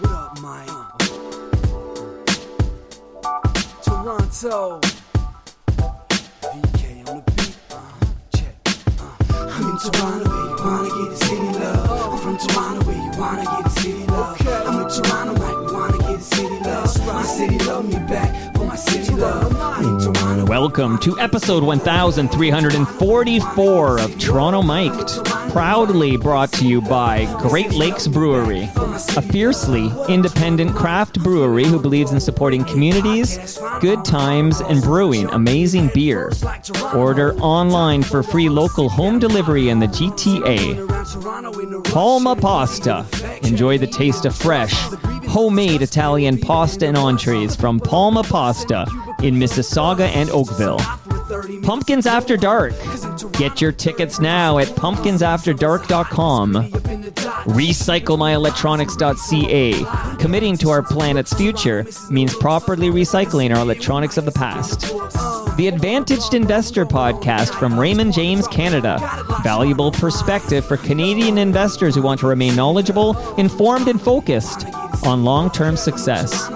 What up, Mike? Toronto. VK on the beat. Check. I'm in Toronto where you wanna get the city love. I'm from Toronto where you wanna get the city love. I'm in Toronto like we wanna get the city love. My city love me back for my city love. I'm in Toronto. Welcome to episode 1344 of Toronto Mic'd, proudly brought to you by Great Lakes Brewery, a fiercely independent craft brewery who believes in supporting communities, good times, and brewing amazing beer. Order online for free local home delivery in the GTA. Palma Pasta. Enjoy the taste of fresh, homemade Italian pasta and entrees from Palma Pasta in Mississauga and Oakville. Pumpkins After Dark. Get your tickets now at pumpkinsafterdark.com. RecycleMyElectronics.ca. Committing to our planet's future means properly recycling our electronics of the past. The Advantaged Investor Podcast from Raymond James Canada. Valuable perspective for Canadian investors who want to remain knowledgeable, informed, and focused on long-term success.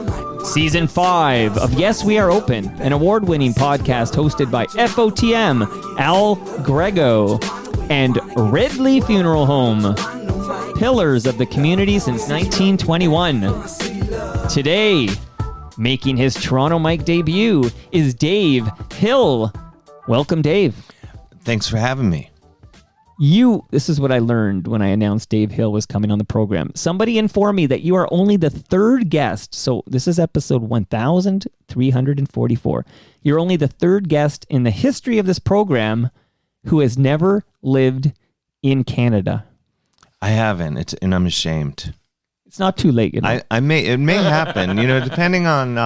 Season 5 of Yes, We Are Open, an award-winning podcast hosted by FOTM, Al Grego, and Ridley Funeral Home. Pillars of the community since 1921. Today, making his Toronto Mic debut is Dave Hill. Welcome, Dave. Thanks for having me. This is what I learned when I announced Dave Hill was coming on the program. Somebody informed me that you are only the third guest. So this is episode 1344. You're only the third guest in the history of this program who has never lived in Canada. I haven't, and I'm ashamed. It's not too late, you know. It may happen, depending on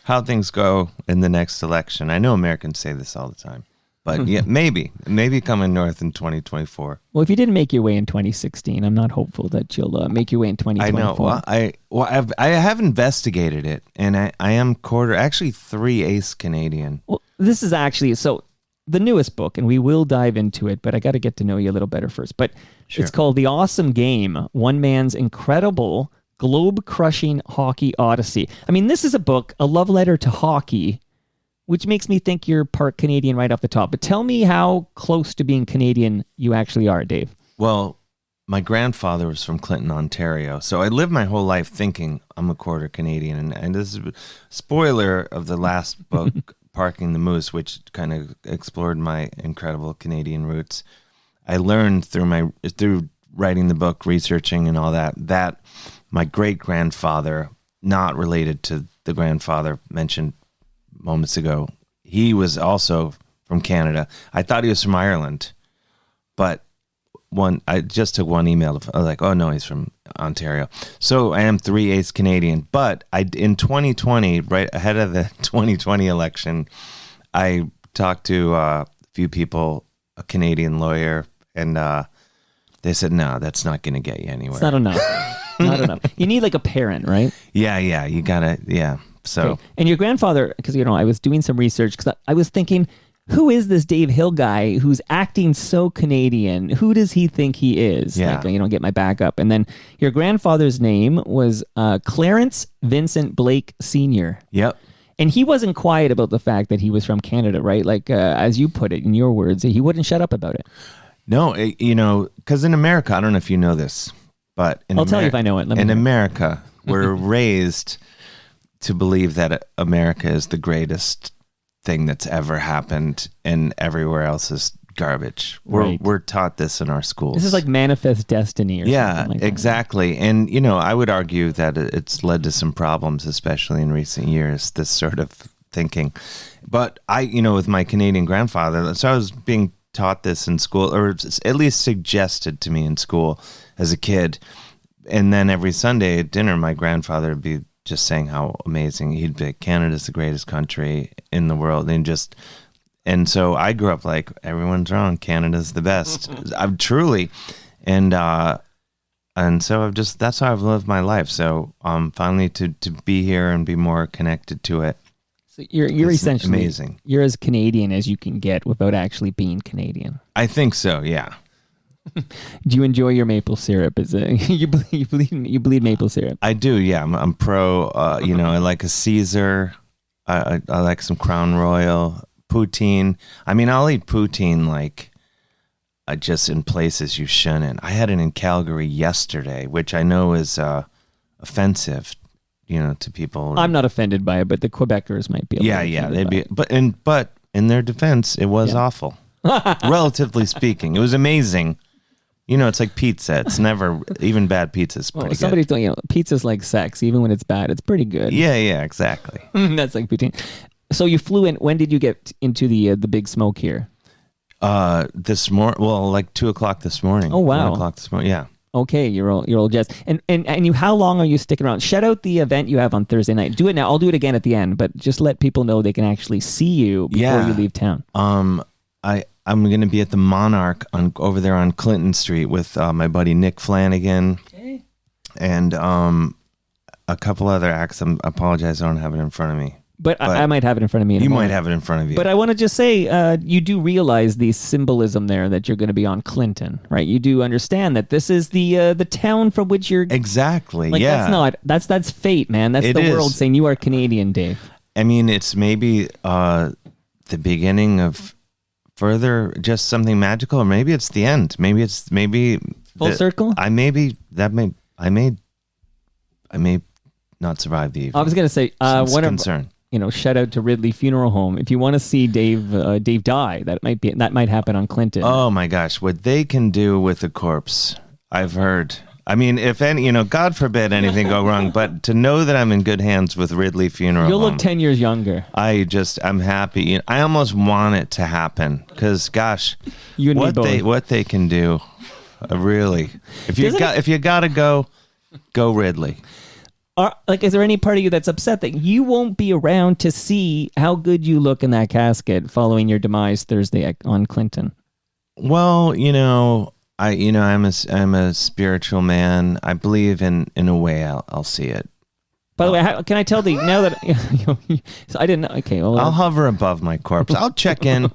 how things go in the next election. I know Americans say this all the time. But yeah, maybe coming north in 2024. Well, if you didn't make your way in 2016, I'm not hopeful that you'll make your way in 2024. I know. I have investigated it, and I am actually 3 ace Canadian. Well, this is actually the newest book, and we will dive into it. But I got to get to know you a little better first. But It's called The Awesome Game: One Man's Incredible Globe-Crushing Hockey Odyssey. I mean, this is a book, a love letter to hockey, which makes me think you're part Canadian right off the top. But tell me how close to being Canadian you actually are, Dave. Well, my grandfather was from Clinton, Ontario. So I lived my whole life thinking I'm a quarter Canadian. And this is a spoiler of the last book, Parking the Moose, which kind of explored my incredible Canadian roots. I learned through writing the book, researching and all that my great-grandfather, not related to the grandfather mentioned moments ago, he was also from Canada. I thought he was from Ireland, but I just took one email. I was like, oh no, he's from Ontario. So I am 3 ace Canadian. But in 2020, right ahead of the 2020 election, I talked to a few people, a Canadian lawyer, and they said, no, that's not going to get you anywhere. It's not enough. Not enough. You need like a parent, right? Yeah, you gotta, yeah. So, okay. And your grandfather, because I was doing some research because I was thinking, who is this Dave Hill guy who's acting so Canadian? Who does he think he is? Yeah. Get my back up. And then your grandfather's name was Clarence Vincent Blake Sr. Yep. And he wasn't quiet about the fact that he was from Canada, right? Like, as you put it in your words, he wouldn't shut up about it. No, because in America, I don't know if you know this, but I'll tell you if I know it. In America, we're raised to believe that America is the greatest thing that's ever happened and everywhere else is garbage. We're taught this in our schools. This is like manifest destiny or something like that. Exactly. And, I would argue that it's led to some problems, especially in recent years, this sort of thinking. But with my Canadian grandfather, so I was being taught this in school, or at least suggested to me in school as a kid. And then every Sunday at dinner, my grandfather would be just saying how amazing he'd be. Canada's the greatest country in the world. And so I grew up like, everyone's wrong. Canada's the best. I'm truly. And so that's how I've lived my life. So finally to be here and be more connected to it. So you're essentially amazing. You're as Canadian as you can get without actually being Canadian. I think so, yeah. Do you enjoy your maple syrup? Is it you bleed maple syrup? I do. Yeah, I'm pro. I like a Caesar. I like some Crown Royal, poutine. I mean, I'll eat poutine like just in places you shouldn't. I had it in Calgary yesterday, which I know is offensive, to people. I'm not offended by it, but the Quebecers might be. They'd be. But in their defense, it was awful, relatively speaking. It was amazing. It's like pizza. It's never, even bad pizza's pretty somebody's good. doing, pizza's like sex. Even when it's bad, it's pretty good. Yeah, exactly. That's like poutine. So you flew in. When did you get into the big smoke here? This morning. Well, like 2:00 this morning. Oh wow. 1:00 this morning. Yeah. Okay, you're old jazz. And you, how long are you sticking around? Shout out the event you have on Thursday night. Do it now. I'll do it again at the end, but just let people know they can actually see you before you leave town. I'm going to be at the Monarch over there on Clinton Street with my buddy Nick Flanagan and a couple other acts. I apologize, I don't have it in front of me. But I might have it in front of me. You might have it in front of you. But I want to just say, you do realize the symbolism there that you're going to be on Clinton, right? You do understand that this is the town from which you're... Exactly, yeah. That's fate, man. That's the world saying you are Canadian, Dave. I mean, it's maybe the beginning of further, just something magical, or maybe it's the end. Maybe full circle. I may not survive the evening. I was going to say, what concern. Shout out to Ridley Funeral Home. If you want to see Dave die, that might happen on Clinton. Oh my gosh, what they can do with a corpse, I've heard. I mean, if any, God forbid anything go wrong, but to know that I'm in good hands with Ridley Funeral You'll Home, look 10 years younger. I'm happy. I almost want it to happen because, gosh, what they can do, really. If you gotta go Ridley. Is there any part of you that's upset that you won't be around to see how good you look in that casket following your demise Thursday on Clinton? Well, I'm a spiritual man. I believe in a way I'll see it. By the way, can I tell now that so I didn't? Okay, well, I'll hover above my corpse. I'll check in.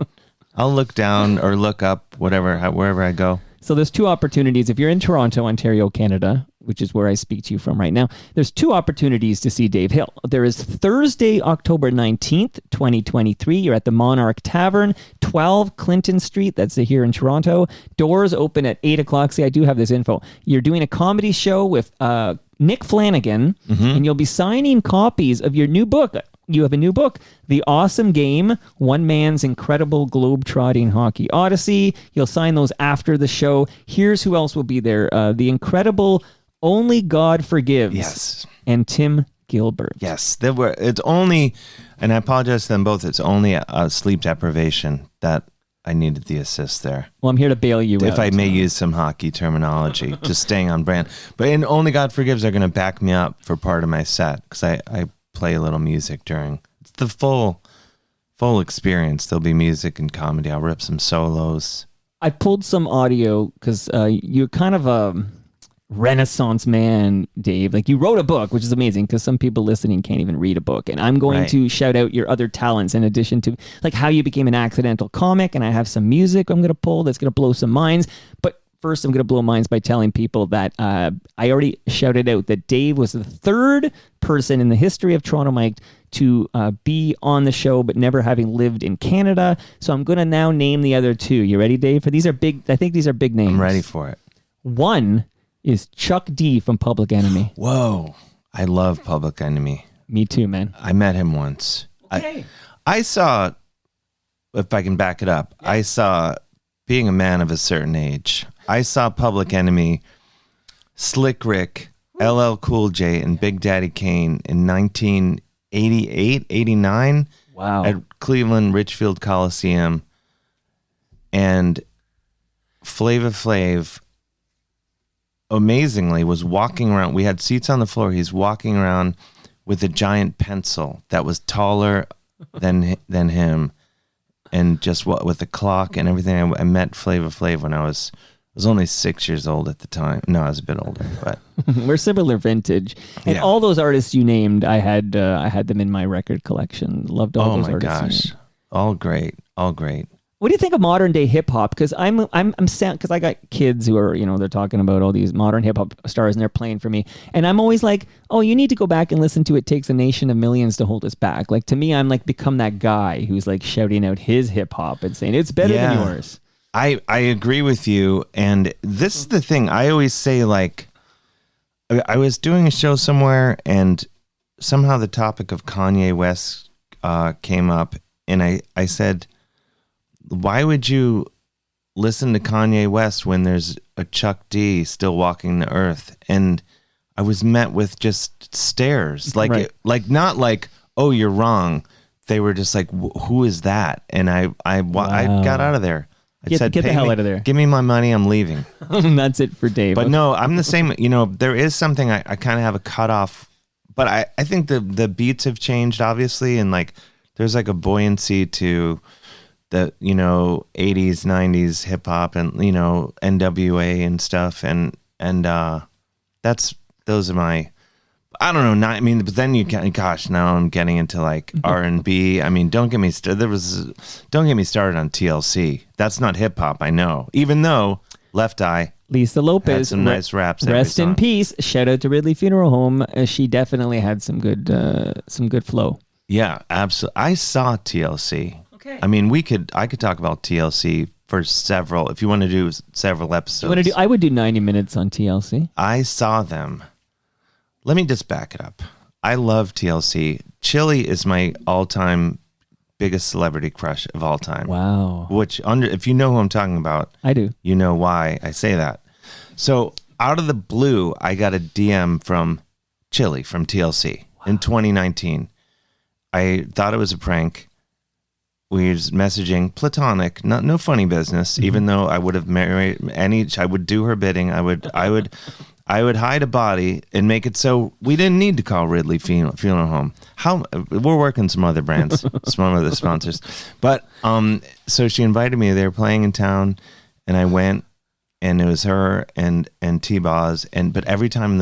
I'll look down or look up, wherever I go. So there's two opportunities. If you're in Toronto, Ontario, Canada, which is where I speak to you from right now, there's two opportunities to see Dave Hill. There is Thursday, October 19th, 2023. You're at the Monarch Tavern, 12 Clinton Street. That's here in Toronto. Doors open at 8 o'clock. See, I do have this info. You're doing a comedy show with Nick Flanagan, and you'll be signing copies of your new book. You have a new book, The Awesome Game, One Man's Incredible Globe-Trotting Hockey Odyssey. You'll sign those after the show. Here's who else will be there. The incredible Only God Forgives. Yes. And Tim Gilbert. Yes. It's only, and I apologize to them both, it's only a sleep deprivation that I needed the assist there. Well, I'm here to bail you out. If I may use some hockey terminology, just staying on brand. But in Only God Forgives are going to back me up for part of my set because I play a little music during the full experience. There'll be music and comedy. I'll rip some solos. I pulled some audio because you're kind of a Renaissance man, Dave. Like, you wrote a book, which is amazing because some people listening can't even read a book. And I'm going to shout out your other talents in addition to like how you became an accidental comic. And I have some music I'm going to pull that's going to blow some minds. But first, I'm going to blow minds by telling people that I already shouted out that Dave was the third person in the history of Toronto Mike to be on the show, but never having lived in Canada. So I'm going to now name the other two. You ready, Dave? For these are big. I think these are big names. I'm ready for it. One is Chuck D from Public Enemy. Whoa. I love Public Enemy. Me too, man. I met him once. Okay. I saw, if I can back it up, I saw, being a man of a certain age, I saw Public Enemy, Slick Rick, LL Cool J, and Big Daddy Kane in 1988, 89. Wow. At Cleveland Richfield Coliseum. And Flava Flav, amazingly, was walking around. We had seats on the floor. He's walking around with a giant pencil that was taller than him. And just with the clock and everything. I met Flava Flav when I was only 6 years old at the time. No, I was a bit older, but we're similar vintage. And all those artists you named, I had them in my record collection. Loved all those artists. Oh my gosh, all great. What do you think of modern day hip hop? Because I'm sad because I got kids who are, they're talking about all these modern hip hop stars and they're playing for me, and I'm always like, oh, you need to go back and listen to "It Takes a Nation of Millions to Hold Us Back." Like, to me, I'm like become that guy who's like shouting out his hip hop and saying it's better than yours. I agree with you, and this is the thing. I always say, like, I was doing a show somewhere, and somehow the topic of Kanye West came up, and I said, why would you listen to Kanye West when there's a Chuck D still walking the earth? And I was met with just stares, like, not like, oh, you're wrong. They were just like, who is that? And I got out of there. I said, get the hell out of there. Give me my money. I'm leaving. That's it for Dave. But no, I'm the same. There is something I kind of have a cutoff, but I think the beats have changed, obviously. And like, there's like a buoyancy to the 80s 90s hip hop and NWA and stuff and those are my, I don't know, but then now I'm getting into like R&B. I mean, don't get me started on TLC. That's not hip hop, I know, even though Left Eye, Lisa Lopez had some nice raps. Rest in peace. Shout out to Ridley Funeral Home. She definitely had some good flow. Yeah, absolutely. I saw TLC. Okay. I mean, I could talk about TLC for several, if you want to do several episodes. I would do 90 minutes on TLC. I saw them. Let me just back it up. I love TLC. Chili is my all-time biggest celebrity crush of all time. Wow. If you know who I'm talking about, I do. You know why I say that. So out of the blue, I got a DM from Chili from TLC in 2019. I thought it was a prank. We was messaging platonic, no funny business. Even though I would have married I would do her bidding. I would hide a body and make it so we didn't need to call Ridley Funeral Home. We're working some other brands, some other sponsors. But so she invited me. They were playing in town, and I went, and it was her and T-Boz, but every time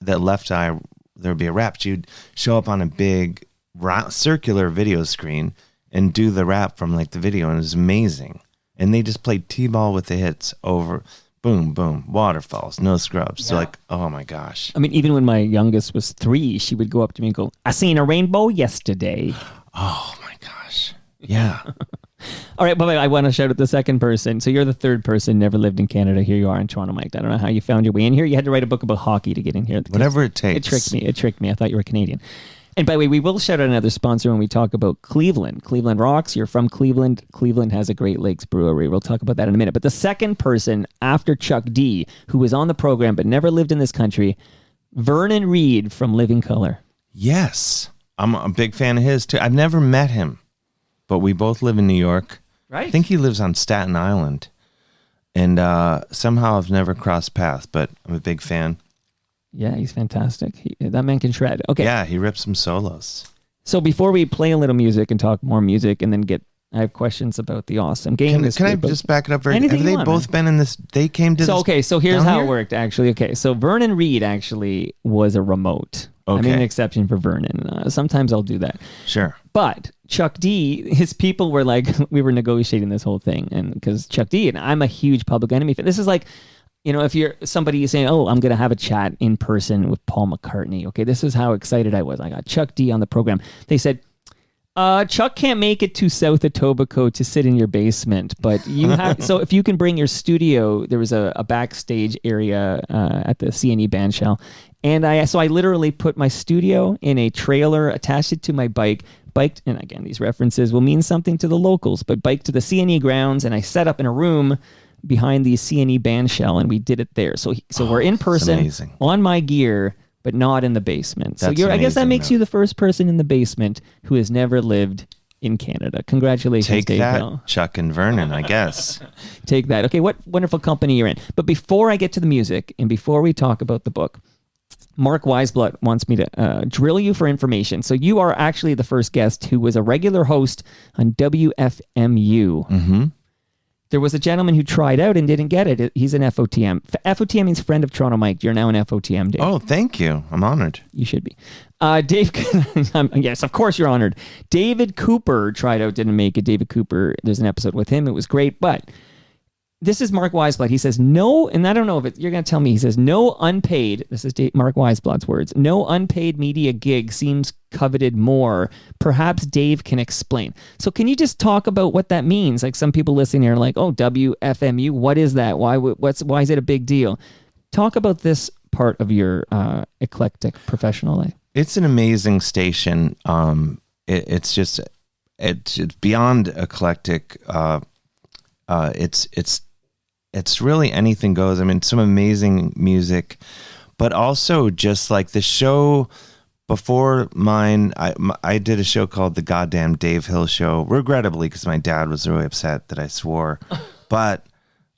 the Left Eye there would be a rap, she'd show up on a big circular video screen and do the rap from like the video, and it was amazing. And they just played T-ball with the hits over, boom, boom, waterfalls, no scrubs. Yeah. So like, oh my gosh. I mean, even when my youngest was 3, she would go up to me and go, "I seen a rainbow yesterday." Oh my gosh. Yeah. All right, but I want to shout out the second person. So you're the third person, never lived in Canada. Here you are in Toronto, Mike. I don't know how you found your way in here. You had to write a book about hockey to get in here. Whatever it takes. It tricked me. I thought you were Canadian. And by the way, we will shout out another sponsor when we talk about Cleveland. Cleveland rocks. You're from Cleveland. Cleveland has a Great Lakes brewery. We'll talk about that in a minute. But the second person after Chuck D, who was on the program but never lived in this country, Vernon Reed from Living Color. Yes. I'm a big fan of his too. I've never met him, but we both live in New York. Right. I think he lives on Staten Island. And somehow I've never crossed paths, but I'm a big fan. Yeah, he's fantastic. That man can shred. Okay. Yeah, he rips some solos. So before we play a little music and talk more music and then I have questions about the awesome game. Can I just back it up? Have they both been in this? They came to this. So here's how it worked, actually. Okay, so Vernon Reed actually was a remote. Okay. I made an exception for Vernon. Sometimes I'll do that. Sure. But Chuck D, his people were like, we were negotiating this whole thing. And because Chuck D, and I'm a huge Public Enemy fan. This is like, if you're somebody saying, oh, I'm going to have a chat in person with Paul McCartney. Okay, this is how excited I was. I got Chuck D on the program. They said, Chuck can't make it to South Etobicoke to sit in your basement, but you have. So if you can bring your studio, there was a backstage area at the CNE Bandshell, and I literally put my studio in a trailer, attached it to my biked, and again, these references will mean something to the locals, but biked to the CNE grounds, and I set up in a room behind the CNE Bandshell, and we did it there. So we're in person on my gear, but not in the basement. So I guess that makes you the first person in the basement who has never lived in Canada. Congratulations, Take Dave that, Hill. Chuck and Vernon, I guess. Take that. Okay, what wonderful company you're in. But before I get to the music and before we talk about the book, Mark Weisblatt wants me to drill you for information. So you are actually the first guest who was a regular host on WFMU. Mm-hmm. There was a gentleman who tried out and didn't get it. He's an FOTM. FOTM means friend of Toronto Mike. You're now an FOTM, Dave. Oh, thank you. I'm honored. You should be. Dave, yes, of course you're honored. David Cooper tried out, didn't make it. David Cooper, there's an episode with him. It was great, but this is Mark Weisblatt. He says, no, and I don't know if you're going to tell me, he says, no unpaid, this is Mark Weisblatt's words, no unpaid media gig seems coveted more. Perhaps Dave can explain. So can you just talk about what that means? Like some people listening here are like, oh, WFMU, what is that? Why is it a big deal? Talk about this part of your eclectic professional life. It's an amazing station. It's beyond eclectic. It's really anything goes. I mean, some amazing music, but also just like the show before mine. I did a show called The Goddamn Dave Hill Show, regrettably, because my dad was really upset that I swore. But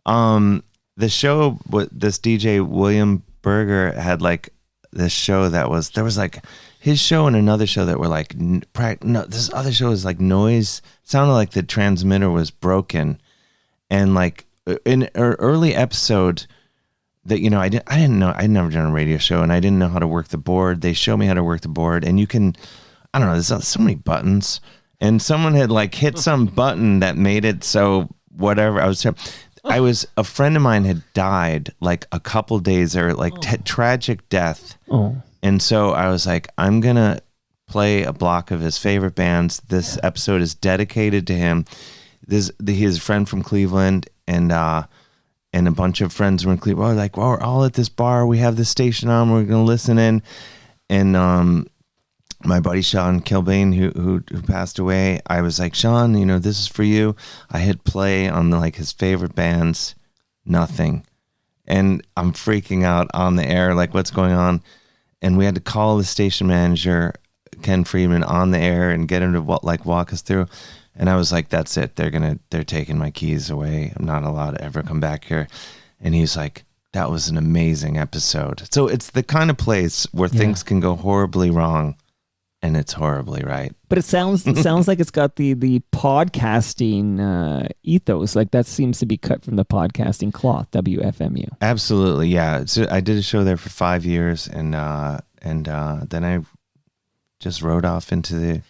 the show, this DJ William Berger had like this show there was like his show and another show that were like no, this other show was like noise. It sounded like the transmitter was broken. And like in an early episode that, you know, I didn't know, I'd never done a radio show and I didn't know how to work the board. They showed me how to work the board, and you can, I don't know, there's so many buttons, and someone had like hit some button that made it so whatever. A friend of mine had died like a couple days or like tragic death. Oh. And so I was like, I'm going to play a block of his favorite bands. This episode is dedicated to him. His friend from Cleveland, and a bunch of friends were in Cleveland. We're like, well, we're all at this bar. We have this station on. We're going to listen in. And my buddy Sean Kilbane, who passed away, I was like, Sean, you know, this is for you. I hit play on like his favorite bands. Nothing. And I'm freaking out on the air, like, what's going on? And we had to call the station manager, Ken Friedman, on the air and get him to walk us through. And I was like, that's it. They're taking my keys away. I'm not allowed to ever come back here. And he's like, that was an amazing episode. So it's the kind of place where things can go horribly wrong, and it's horribly right. But it sounds like it's got the podcasting ethos. Like that seems to be cut from the podcasting cloth, WFMU. Absolutely, yeah. So I did a show there for 5 years, and then I just rode off into the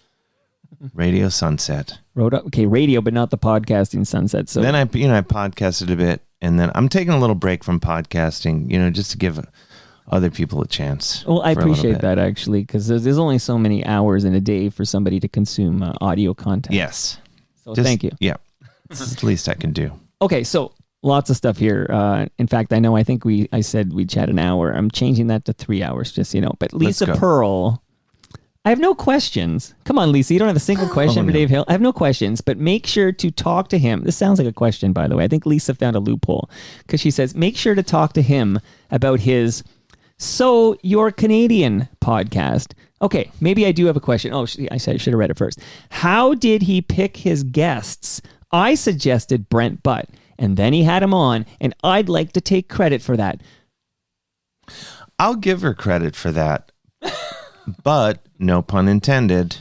radio sunset. Radio, but not the podcasting sunset. So then I podcasted a bit, and then I'm taking a little break from podcasting, you know, just to give other people a chance. Well, I appreciate that actually, because there's only so many hours in a day for somebody to consume audio content. Yes. So thank you. Yeah, it's the least I can do. Okay, so lots of stuff here. In fact, I think I said we'd chat an hour. I'm changing that to 3 hours, just so you know. But Lisa Pearl, I have no questions. Come on, Lisa. You don't have a single question for Dave Hill. I have no questions, but make sure to talk to him. This sounds like a question, by the way. I think Lisa found a loophole because she says, make sure to talk to him about his So You're Canadian podcast. Okay, maybe I do have a question. Oh, I said I should have read it first. How did he pick his guests? I suggested Brent Butt, and then he had him on, and I'd like to take credit for that. I'll give her credit for that. But, no pun intended,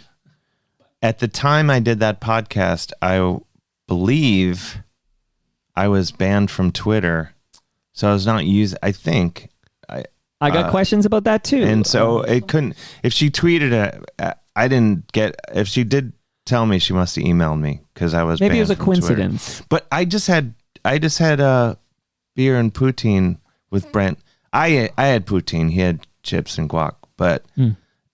at the time I did that podcast, I believe I was banned from Twitter. So I was not using, I think. I got questions about that too. And so it couldn't, if she tweeted it, I didn't get, if she did tell me, she must have emailed me because I was maybe banned it was a from coincidence. Twitter. But I just had beer and poutine with Brent. I had poutine. He had chips and guac, but...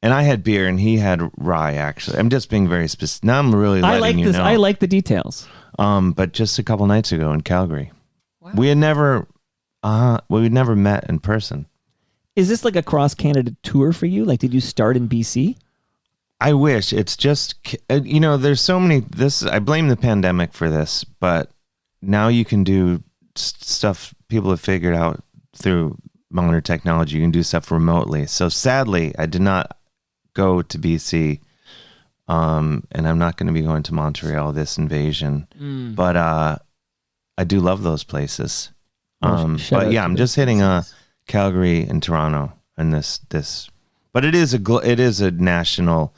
And I had beer, and he had rye, actually. I'm just being very specific. Now I'm really letting you know. I like the details. But just a couple nights ago in Calgary. Wow. We had never met in person. Is this like a cross-Canada tour for you? Like, did you start in BC? I wish. It's just, you know, there's so many, I blame the pandemic for this, but now you can do stuff people have figured out through modern technology. You can do stuff remotely. So sadly, I did not go to BC, and I'm not going to be going to Montreal this invasion, but I do love those places. But yeah, I'm just hitting Calgary and Toronto and this, but it is a national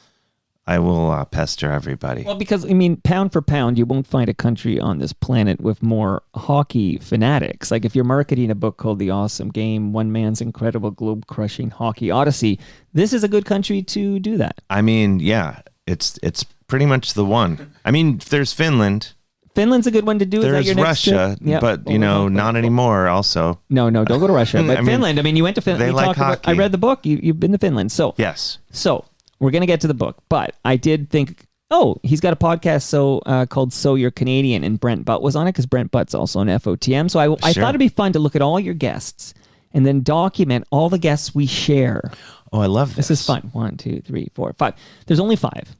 I will pester everybody. Well, because, I mean, pound for pound, you won't find a country on this planet with more hockey fanatics. Like, if you're marketing a book called The Awesome Game, One Man's Incredible Globe-Crushing Hockey Odyssey, this is a good country to do that. I mean, yeah, it's pretty much the one. I mean, there's Finland. Finland's a good one to do. There's Russia, Yep. but, not anymore also. No, don't go to Russia. But I mean, Finland, I mean, you went to Finland. they like hockey. I read the book. You've been to Finland. So, Yes. So, we're going to get to the book, but I did think, he's got a podcast called So You're Canadian, and Brent Butt was on it because Brent Butt's also on FOTM. So I Sure. thought it'd be fun to look at all your guests and then document all the guests we share. Oh, I love this. This is fun. 1, 2, 3, 4, 5. There's only 5.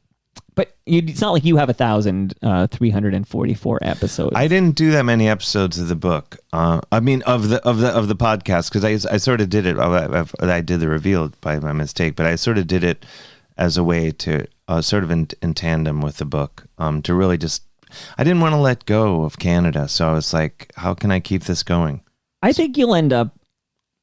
But it's not like you have 1,344 episodes. I didn't do that many episodes of the book. I mean, of the podcast, because I sort of did it. I did the reveal by my mistake, but I sort of did it as a way to sort of in tandem with the book, to really just. I didn't want to let go of Canada, so I was like, how can I keep this going? I think you'll end up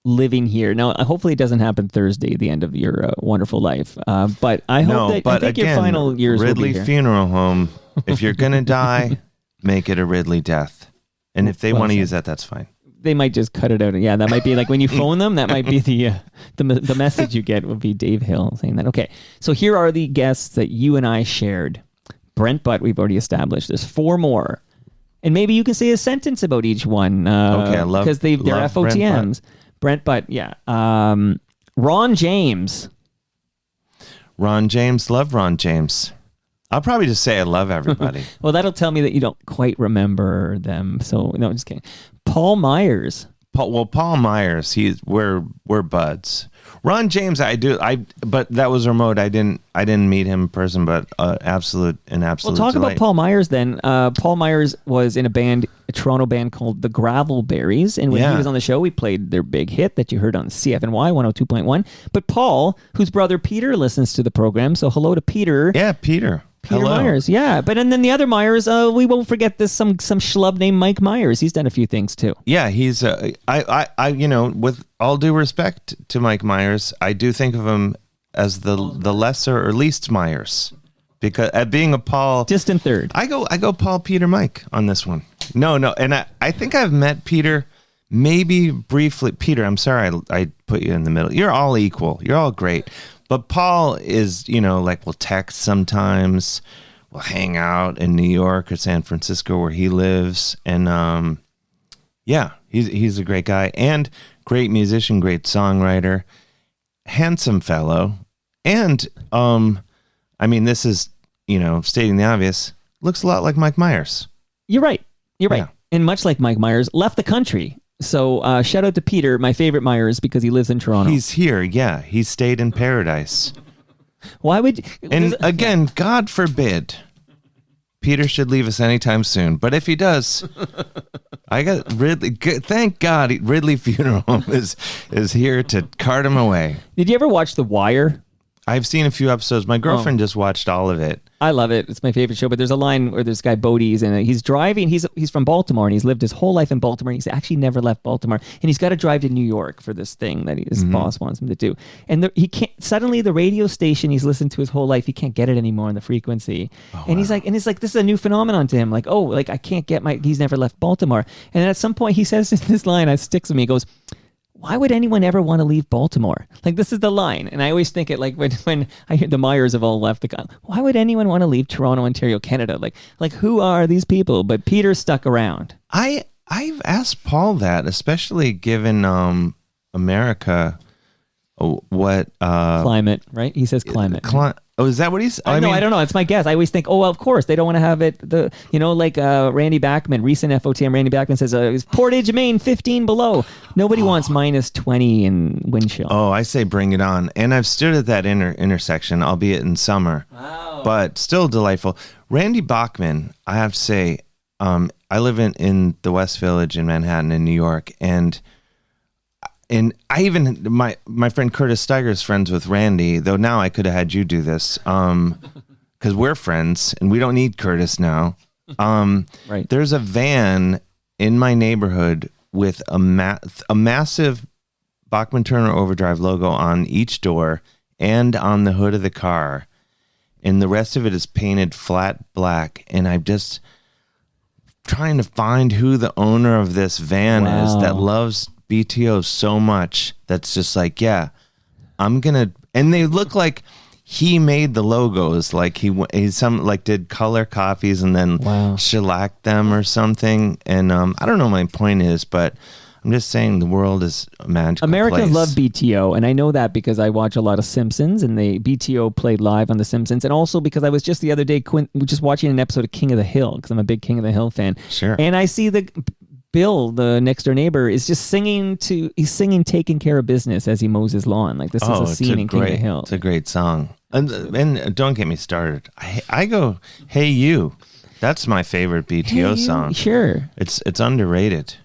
living here. Now, hopefully it doesn't happen Thursday, the end of your wonderful life. But I hope I think your final years Ridley will be here. Funeral Home, if you're going to die, make it a Ridley death. And if they want to use that, that's fine. They might just cut it out. Yeah, that might be like when you phone them, that might be the message you get will be Dave Hill saying that. Okay, so here are the guests that you and I shared. Brent Butt, we've already established. There's 4 more. And maybe you can say a sentence about each one. Okay, I love because they're love FOTMs. Brent Butt, yeah. Ron James. Ron James, love Ron James. I'll probably just say I love everybody. Well, that'll tell me that you don't quite remember them. So, no, I'm just kidding. Paul Myers. Paul Myers, we're buds. Ron James, but that was remote. I didn't meet him in person, but absolute Well, talk delight. about Paul Myers then. Paul Myers was in a Toronto band called the Gravelberries, and when he was on the show, we played their big hit that you heard on CFNY 102.1. But Paul, whose brother Peter listens to the program, so hello to Peter. Yeah, Peter. Peter Hello. Myers, yeah. But and then the other Myers, we won't forget this some schlub named Mike Myers. He's done a few things too. Yeah, he's with all due respect to Mike Myers, I do think of him as the lesser or least Myers, because at being a Paul, Distant third. I go Paul, Peter, Mike on this one. No, and I think I've met Peter maybe briefly. Peter, I'm sorry I put you in the middle. You're all equal. You're all great. But Paul is, like, we'll text sometimes, we'll hang out in New York or San Francisco where he lives. And, he's a great guy and great musician, great songwriter, handsome fellow. And, this is, stating the obvious, looks a lot like Mike Myers. You're right. Yeah. And much like Mike Myers, left the country. So shout out to Peter, my favorite Myers, because he lives in Toronto. He's here, yeah. He stayed in paradise. Why would... And again, God forbid, Peter should leave us anytime soon. But if he does, I got Ridley. Thank God, Ridley Funeral Home is here to cart him away. Did you ever watch The Wire? I've seen a few episodes. My girlfriend just watched all of it. I love it. It's my favorite show. But there's a line where this guy Bodie's and he's driving. He's from Baltimore and he's lived his whole life in Baltimore. And he's actually never left Baltimore. And he's got to drive to New York for this thing that his boss wants him to do. And he can't. Suddenly, the radio station he's listened to his whole life, he can't get it anymore on the frequency. And he's like, this is a new phenomenon to him. Like, I can't get he's never left Baltimore. And then at some point, he says this line that sticks with me. He goes, why would anyone ever want to leave Baltimore? Like, this is the line. And I always think it like when I hear the Myers have all left the country. Why would anyone want to leave Toronto, Ontario, Canada? Like who are these people? But Peter stuck around. I've asked Paul that, especially given America, what climate, right? He says climate. Is that what he's? I don't know. It's my guess. I always think, of course they don't want to have it. Randy Bachman, recent FOTM. Randy Bachman says, "Is Portage, Maine, 15 below? Nobody wants minus 20 in wind chill." Oh, I say bring it on. And I've stood at that intersection, albeit in summer, but still delightful. Randy Bachman, I have to say, I live in the West Village in Manhattan in New York, and I even my friend Curtis Steiger is friends with Randy, though now I could have had you do this because we're friends and we don't need Curtis now. Right. There's a van in my neighborhood with a massive Bachman Turner Overdrive logo on each door and on the hood of the car. and the rest of it is painted flat black. And I'm just trying to find who the owner of this van is that loves BTO so much. That's just like, yeah, I'm gonna. And they look like he made the logos, like he did color copies and then shellacked them or something. And I don't know what my point is, but I'm just saying the world is a magical Americans place. love BTO, and I know that because I watch a lot of Simpsons, and BTO played live on The Simpsons, and also because I was just the other day just watching an episode of King of the Hill, because I'm a big King of the Hill fan. Sure. And I see Bill, the next door neighbor, is just singing Taking Care of Business as he mows his lawn. Like, this is a scene in King of the Hill. It's a great song. And don't get me started. I go, Hey You. That's my favorite BTO song. Sure. It's underrated.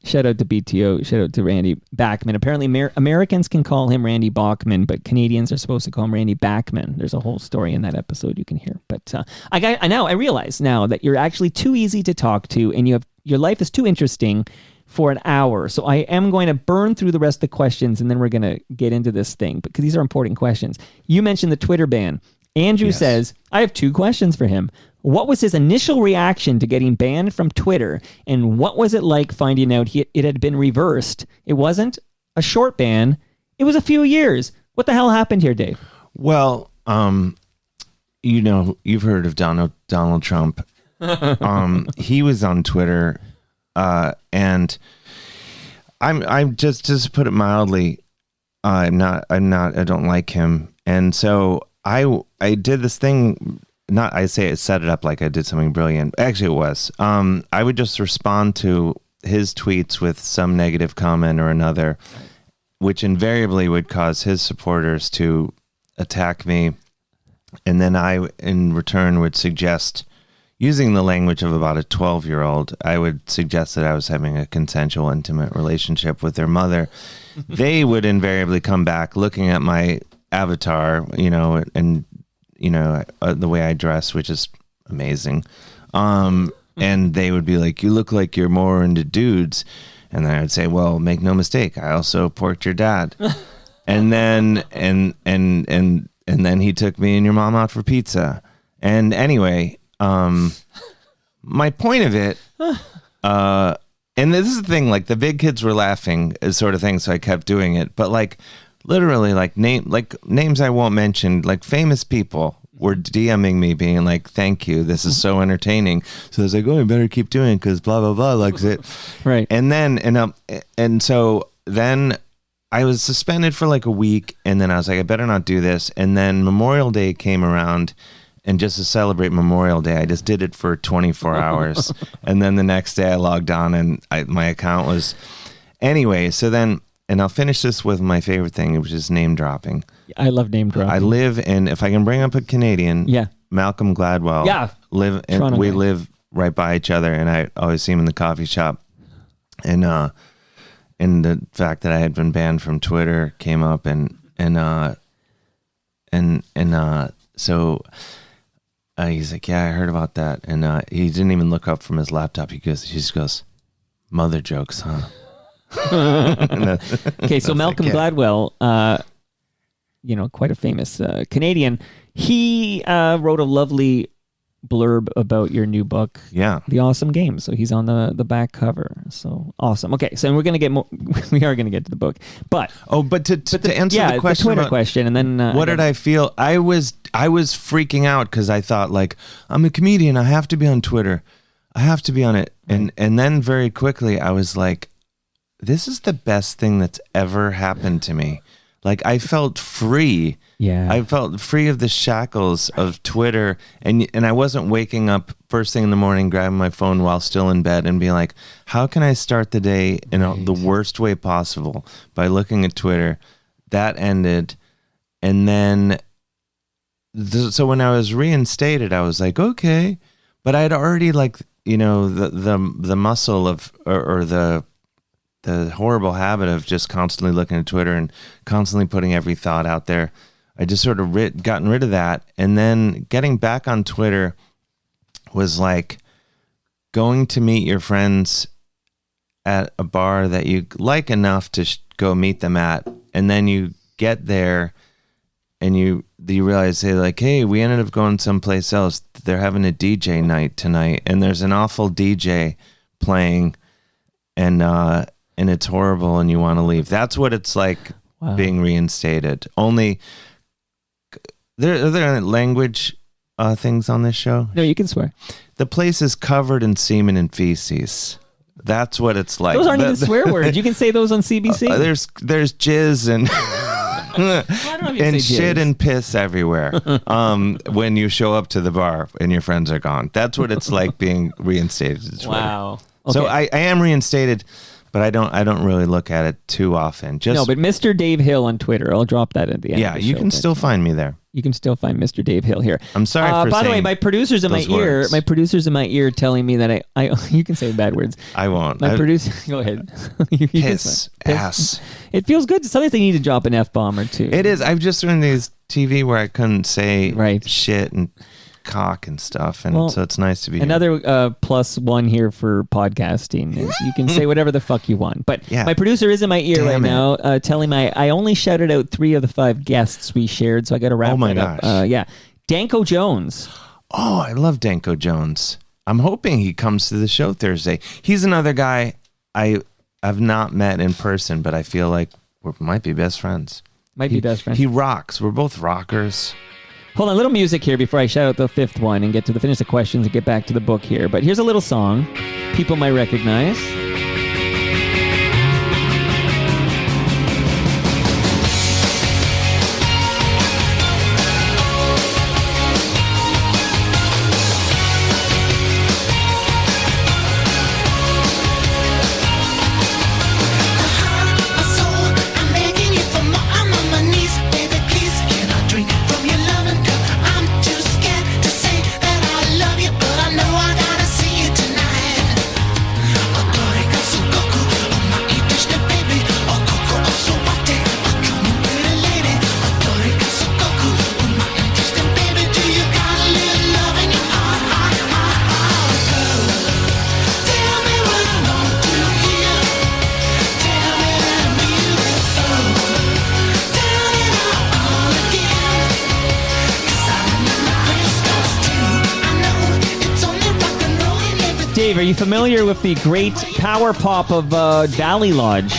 Shout out to BTO. Shout out to Randy Bachman. Apparently, Americans can call him Randy Bachman, but Canadians are supposed to call him Randy Bachman. There's a whole story in that episode you can hear. But I realize now that you're actually too easy to talk to, and your life is too interesting for an hour. So I am going to burn through the rest of the questions, and then we're going to get into this thing, because these are important questions. You mentioned the Twitter ban. Andrew says, I have 2 questions for him. What was his initial reaction to getting banned from Twitter, and what was it like finding out it had been reversed? It wasn't a short ban. It was a few years. What the hell happened here, Dave? Well, you've heard of Donald Trump. He was on Twitter, and I'm just to put it mildly, I don't like him. And so I did this thing. I set it up like I did something brilliant. Actually, it was. I would just respond to his tweets with some negative comment or another, which invariably would cause his supporters to attack me. And then I, in return, would suggest, using the language of about a 12-year-old, I would suggest that I was having a consensual, intimate relationship with their mother. They would invariably come back looking at my avatar, and the way I dress, which is amazing. And they would be like, you look like you're more into dudes. And then I would say, well, make no mistake, I also porked your dad. And then, and then he took me and your mom out for pizza. And anyway, my point of it, and this is the thing, like the big kids were laughing sort of thing. So I kept doing it, but like, literally, names I won't mention, like famous people were DMing me being like, thank you, this is so entertaining. So I was like, oh, I better keep doing it because blah, blah, blah likes it. Right. And then, and so then I was suspended for like a week, and then I was like, I better not do this. And then Memorial Day came around, and just to celebrate Memorial Day, I just did it for 24 hours. And then the next day I logged on, and my account was... Anyway, so then... And I'll finish this with my favorite thing, which is name dropping. I love name dropping. I live in, if I can bring up a Canadian, Malcolm Gladwell. Yeah. We live right by each other, and I always see him in the coffee shop. And the fact that I had been banned from Twitter came up, so he's like, yeah, I heard about that. And he didn't even look up from his laptop. He just goes, mother jokes, huh? Okay, so Malcolm Gladwell, quite a famous Canadian, he wrote a lovely blurb about your new book, The Awesome Game. So he's on the back cover. So awesome. Okay, so we're gonna get more. We are gonna get to the book, but to answer the question, the Twitter question, and then what did I feel? I was freaking out because I thought, like, I'm a comedian, I have to be on Twitter, I have to be on it, and then very quickly I was like, this is the best thing that's ever happened to me. Like, I felt free. Yeah. I felt free of the shackles of Twitter, and I wasn't waking up first thing in the morning, grabbing my phone while still in bed and being like, how can I start the day in the worst way possible by looking at Twitter? That ended. And then, so when I was reinstated, I was like, okay. But I'd already, like, the muscle of, or the horrible habit of just constantly looking at Twitter and constantly putting every thought out there. I just sort of gotten rid of that. And then getting back on Twitter was like going to meet your friends at a bar that you like enough to go meet them at. And then you get there and you realize, hey, we ended up going someplace else. They're having a DJ night tonight, and there's an awful DJ playing, and it's horrible, and you want to leave. That's what it's like being reinstated. Only are there language things on this show? No, you can swear. The place is covered in semen and feces. That's what it's like. Those aren't even swear words. You can say those on CBC. There's jizz and and shit and piss everywhere when you show up to the bar and your friends are gone. That's what it's like being reinstated. Wow. Okay. So I am reinstated, but I don't really look at it too often. No, but Mr. Dave Hill on Twitter. I'll drop that at the end. Yeah, you can still find me there. You can still find Mr. Dave Hill here. I'm sorry for by the way, saying my producers in my ear, words. my producers in my ear telling me that I you can say bad words. I won't. My producer, go ahead. You can Piss, ass. It feels good. Sometimes they need to drop an F-bomb or two. It is. I've just learned these TV where I couldn't say Right. shit and cock and stuff, and so it's nice to be another plus one here for podcasting is you can say whatever the fuck you want. But my producer is in my ear now, telling me I only shouted out 3 of the 5 guests we shared, so I got to wrap it up. Yeah, Danko Jones. Oh, I love Danko Jones. I'm hoping he comes to the show Thursday. He's another guy I have not met in person, but I feel like we might be best friends. Be best friends. He rocks. We're both rockers. Hold on, a little music here before I shout out the 5th one and finish the questions and get back to the book here. But here's a little song people might recognize. Dave, are you familiar with the great power pop of Valley Lodge?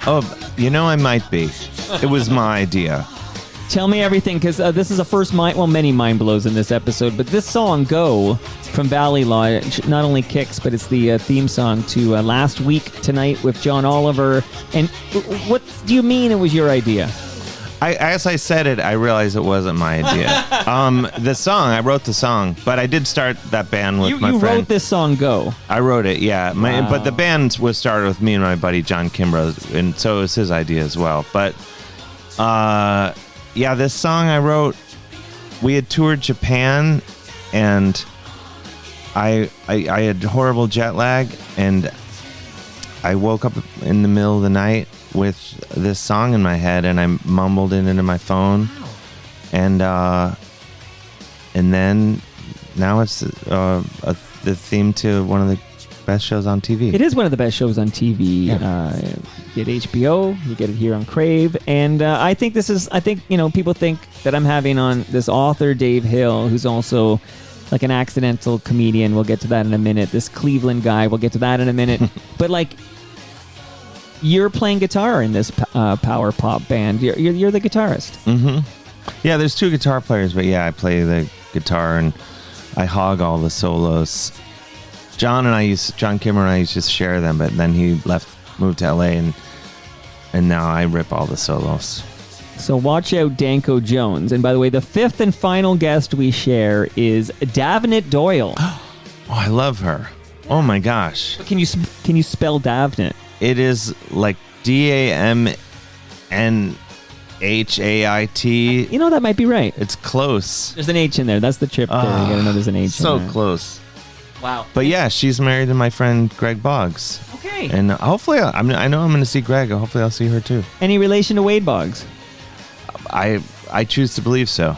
Oh, I might be. It was my idea. Tell me everything, because this is a many mind blows in this episode, but this song, Go, from Valley Lodge, not only kicks, but it's the theme song to Last Week Tonight with John Oliver. And what do you mean it was your idea? As I said it, I realized it wasn't my idea. I wrote the song, but I did start that band with my friend. You wrote this song, Go? I wrote it, yeah. Wow. But the band was started with me and my buddy John Kimbrough, and so it was his idea as well. But, this song I wrote, we had toured Japan, and I had horrible jet lag, and I woke up in the middle of the night with this song in my head, and I mumbled it into my phone, and then now it's the theme to one of the best shows on TV. It is one of the best shows on TV. Yeah. You get HBO, you get it here on Crave, and I think people think that I'm having on this author Dave Hill, who's also like an accidental comedian. We'll get to that in a minute. This Cleveland guy, we'll get to that in a minute. But like, you're playing guitar in this power pop band. You're the guitarist. Mm-hmm. Yeah, there's 2 guitar players, but yeah, I play the guitar and I hog all the solos. John Kimmer and I used to share them, but then he moved to LA, and now I rip all the solos. So watch out, Danko Jones. And by the way, the 5th and final guest we share is Davnit Doyle. Oh, I love her. Oh my gosh. Can you spell Davnit? It is like DAMNHAIT. That might be right. It's close. There's an H in there. That's the trip there. You gotta know there's an H in there. So close. Wow. But yeah, she's married to my friend Greg Boggs. Okay. And hopefully, I know I'm going to see Greg. Hopefully I'll see her too. Any relation to Wade Boggs? I choose to believe so.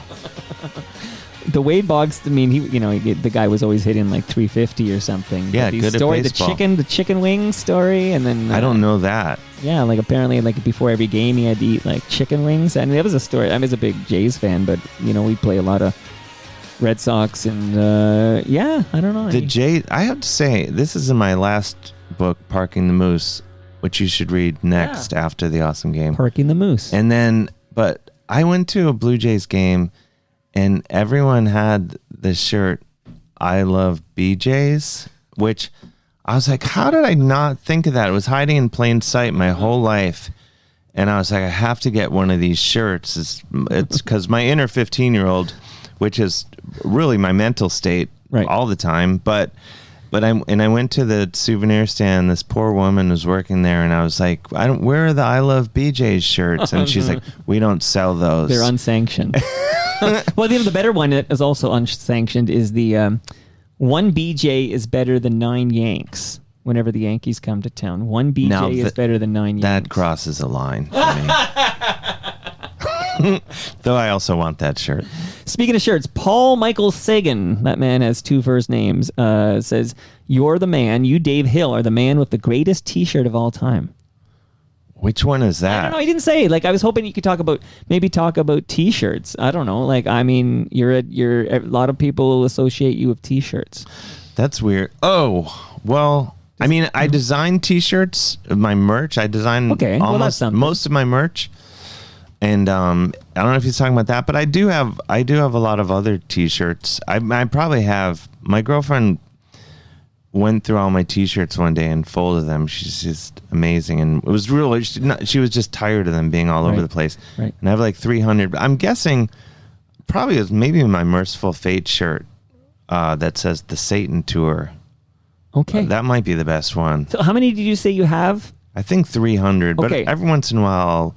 The Wade Boggs, I mean, the guy was always hitting like 350 or something. Yeah, But the good at story, baseball. the chicken wing story, and then I don't know that. Yeah, like apparently, like before every game, he had to eat like chicken wings, and that was a story. I was a big Jays fan, but we play a lot of Red Sox, and I don't know. The Jays. I have to say, this is in my last book, Parking the Moose, which you should read next after the awesome game. Parking the Moose. And then, but I went to a Blue Jays game, and everyone had the shirt, I love BJ's, which I was like, how did I not think of that? It was hiding in plain sight my whole life. And I was like, I have to get one of these shirts. It's because my inner 15-year-old, which is really my mental state all the time. But I went to the souvenir stand. This poor woman was working there, and I was like, where are the I love BJ's shirts? And she's like, we don't sell those. They're unsanctioned. Well, the better one that is also unsanctioned is the one BJ is better than 9 Yanks. Whenever the Yankees come to town, one BJ is better than 9 Yanks. That crosses a line for me. Though I also want that shirt. Speaking of shirts, Paul Michael Sagan, that man has 2 first names, says, you're the man, you Dave Hill are the man with the greatest t-shirt of all time. Which one is that? I don't know. He didn't say. Like, I was hoping you could talk about t-shirts. I don't know. Like, I mean, a lot of people associate you with t-shirts. That's weird. Oh, well, I mean, I design t-shirts, my merch. I design almost most of my merch. And I don't know if he's talking about that, but I do have a lot of other t-shirts. I probably have. My girlfriend went through all my t-shirts one day and folded them. She's just amazing, and it was really she was just tired of them being all over the place. Right. And I have like 300. I'm guessing probably it was maybe my Merciful Fate shirt that says the Satan Tour. Okay, that might be the best one. So how many did you say you have? I think 300. Okay. But every once in a while,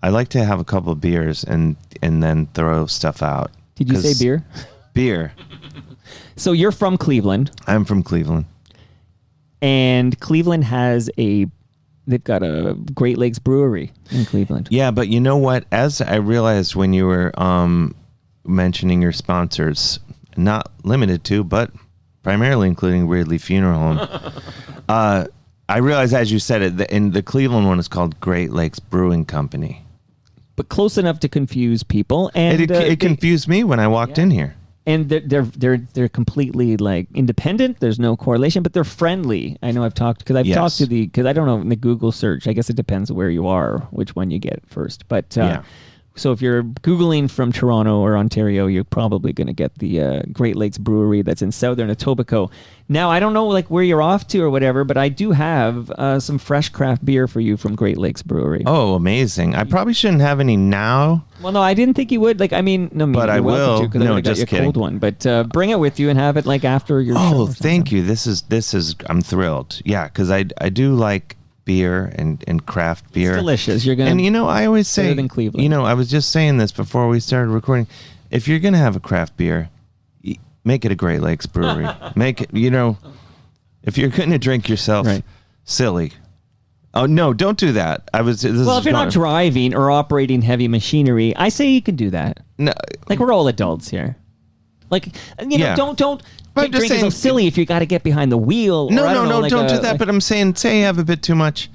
I like to have a couple of beers and then throw stuff out. Did you say beer? Beer. So you're from Cleveland. I'm from Cleveland. And Cleveland they've got a Great Lakes brewery in Cleveland. Yeah, but you know what? As I realized when you were mentioning your sponsors, not limited to, but primarily including Ridley Funeral Home, I realized as you said it, in the Cleveland one is called Great Lakes Brewing Company. But close enough to confuse people. And it confused me when I walked in here. And they're completely like independent. There's no correlation, but they're friendly. I know I've talked because I don't know in the Google search. I guess it depends where you are, which one you get first. But so if you're Googling from Toronto or Ontario, you're probably going to get the Great Lakes Brewery that's in southern Etobicoke. Now, I don't know like where you're off to or whatever, but I do have some fresh craft beer for you from Great Lakes Brewery. Oh, amazing. I probably shouldn't have any now. Well, no, I didn't think you would. Like, I mean, no, but I will. No, I just got your cold one. But bring it with you and have it like after your show. Oh, thank you. This is. I'm thrilled. Yeah, because I do like beer and craft beer. It's delicious. You're gonna. And I always say, than Cleveland. I was just saying this before we started recording. If you're gonna have a craft beer, make it a Great Lakes brewery. Make it. If you're gonna drink yourself silly. Oh no! Don't do that. If you're not driving or operating heavy machinery, I say you can do that. No, like we're all adults here. Like don't drink yourself silly if you got to get behind the wheel. No, don't do that. But I'm saying, say you have a bit too much.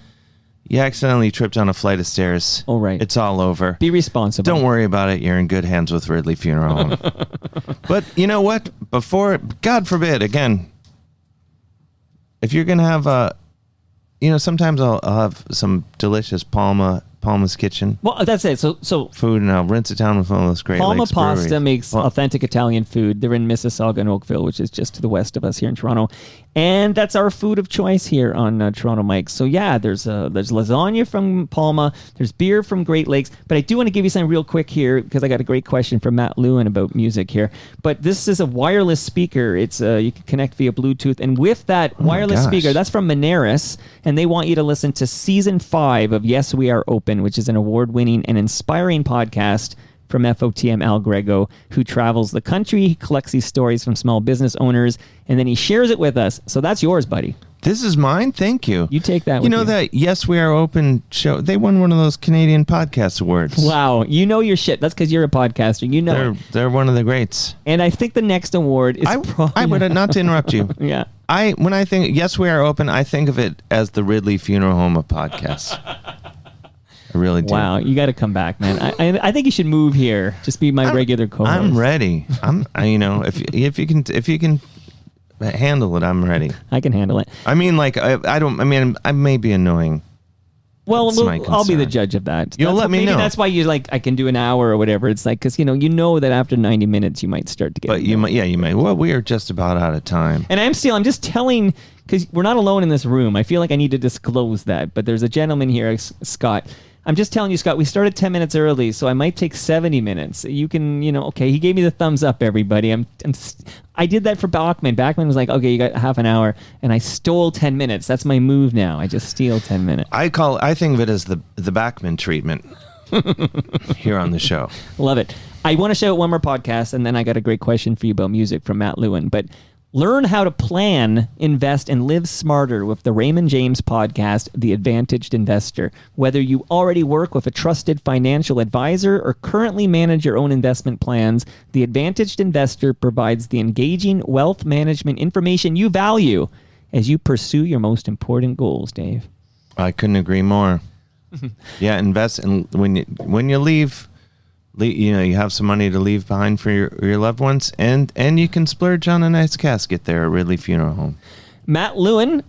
You accidentally tripped on a flight of stairs. Oh right, it's all over. Be responsible. Don't worry about it. You're in good hands with Ridley Funeral Home. But you know what? Before, God forbid, again, if you're gonna have sometimes I'll have some delicious Palma's Kitchen. Well, that's it. So food, and I'll rinse it down with one of those Great Palma Lakes Pasta breweries. makes authentic Italian food. They're in Mississauga and Oakville, which is just to the west of us here in Toronto, and that's our food of choice here on Toronto Mike. So yeah, there's lasagna from Palma, there's beer from Great Lakes, but I do want to give you something real quick here because I got a great question from Matt Lewin about music here. But this is a wireless speaker. It's you can connect via Bluetooth, and with that wireless speaker, that's from Moneris, and they want you to listen to season 5 of Yes We Are Open, which is an award-winning and inspiring podcast from FOTM Al Grego, who travels the country. He collects these stories from small business owners, and then he shares it with us. So that's yours, buddy. This is mine. Thank you. You take that. You know that Yes We Are Open show. They won one of those Canadian podcast awards. Wow, you know your shit. That's because you're a podcaster. You know they're one of the greats. And I think the next award is probably. I would not to interrupt you. Yeah. When I think Yes We Are Open, I think of it as the Ridley Funeral Home of podcasts. I really do. Wow, you got to come back, man. I think you should move here. Just be my regular co-host. I'm ready. If you can handle it, I'm ready. I can handle it. I mean, like I may be annoying. Well, I'll be the judge of that. You'll let me know. Maybe that's why you like I can do an hour or whatever. It's like because you know that after 90 minutes you might start to get. But you might. Well, we are just about out of time. And I'm just telling because we're not alone in this room. I feel like I need to disclose that. But there's a gentleman here, Scott. I'm just telling you, Scott, we started 10 minutes early, so I might take 70 minutes. You can, okay, he gave me the thumbs up, everybody. I did that for Bachman. Bachman was like, okay, you got half an hour, and I stole 10 minutes. That's my move now. I just steal 10 minutes. I think of it as the Bachman treatment here on the show. Love it. I want to show one more podcast, and then I got a great question for you about music from Matt Lewin, but learn how to plan, invest, and live smarter with the Raymond James podcast, The Advantaged Investor. Whether you already work with a trusted financial advisor or currently manage your own investment plans, The Advantaged Investor provides the engaging wealth management information you value as you pursue your most important goals, Dave. I couldn't agree more. Yeah, invest, and when you leave, you have some money to leave behind for your loved ones, and you can splurge on a nice casket there at Ridley Funeral Home. Matt Lewin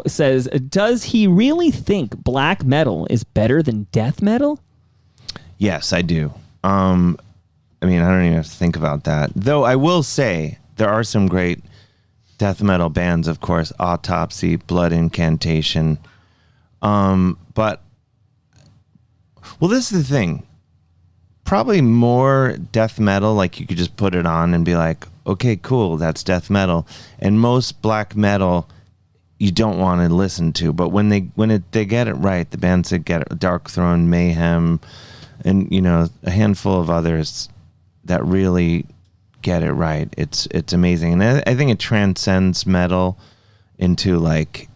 says, does he really think black metal is better than death metal? Yes, I do. I don't even have to think about that. Though I will say there are some great death metal bands, of course, Autopsy, Blood Incantation. But this is the thing. Probably more death metal, like you could just put it on and be like, okay, cool, that's death metal. And most black metal you don't want to listen to, but when they get it right, the bands that get it, Dark Throne, Mayhem, and a handful of others that really get it right, it's amazing. And I think it transcends metal into like,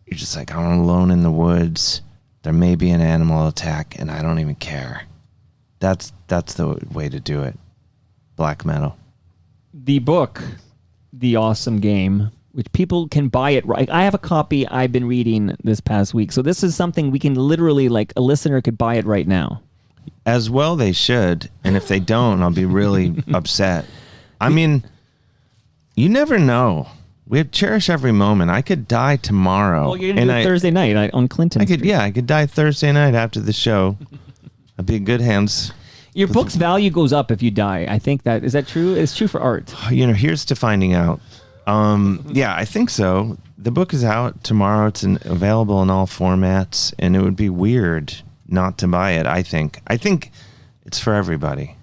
you're just like, I'm alone in the woods, there may be an animal attack, and I don't even care. That's the way to do it. Black metal. The book, The Awesome Game, which people can buy it right. I have a copy I've been reading this past week. So this is something we can literally, like, a listener could buy it right now. As well they should. And if they don't, I'll be really upset. I mean, you never know. We have cherish every moment. I could die tomorrow. Well, you're going to do it Thursday night on Clinton Street. I could die Thursday night after the show. I'd be in good hands. Your book's value goes up if you die. I think is that true? It's true for art. Here's to finding out. Yeah, I think so. The book is out tomorrow. It's available in all formats, and it would be weird not to buy it, I think. I think it's for everybody.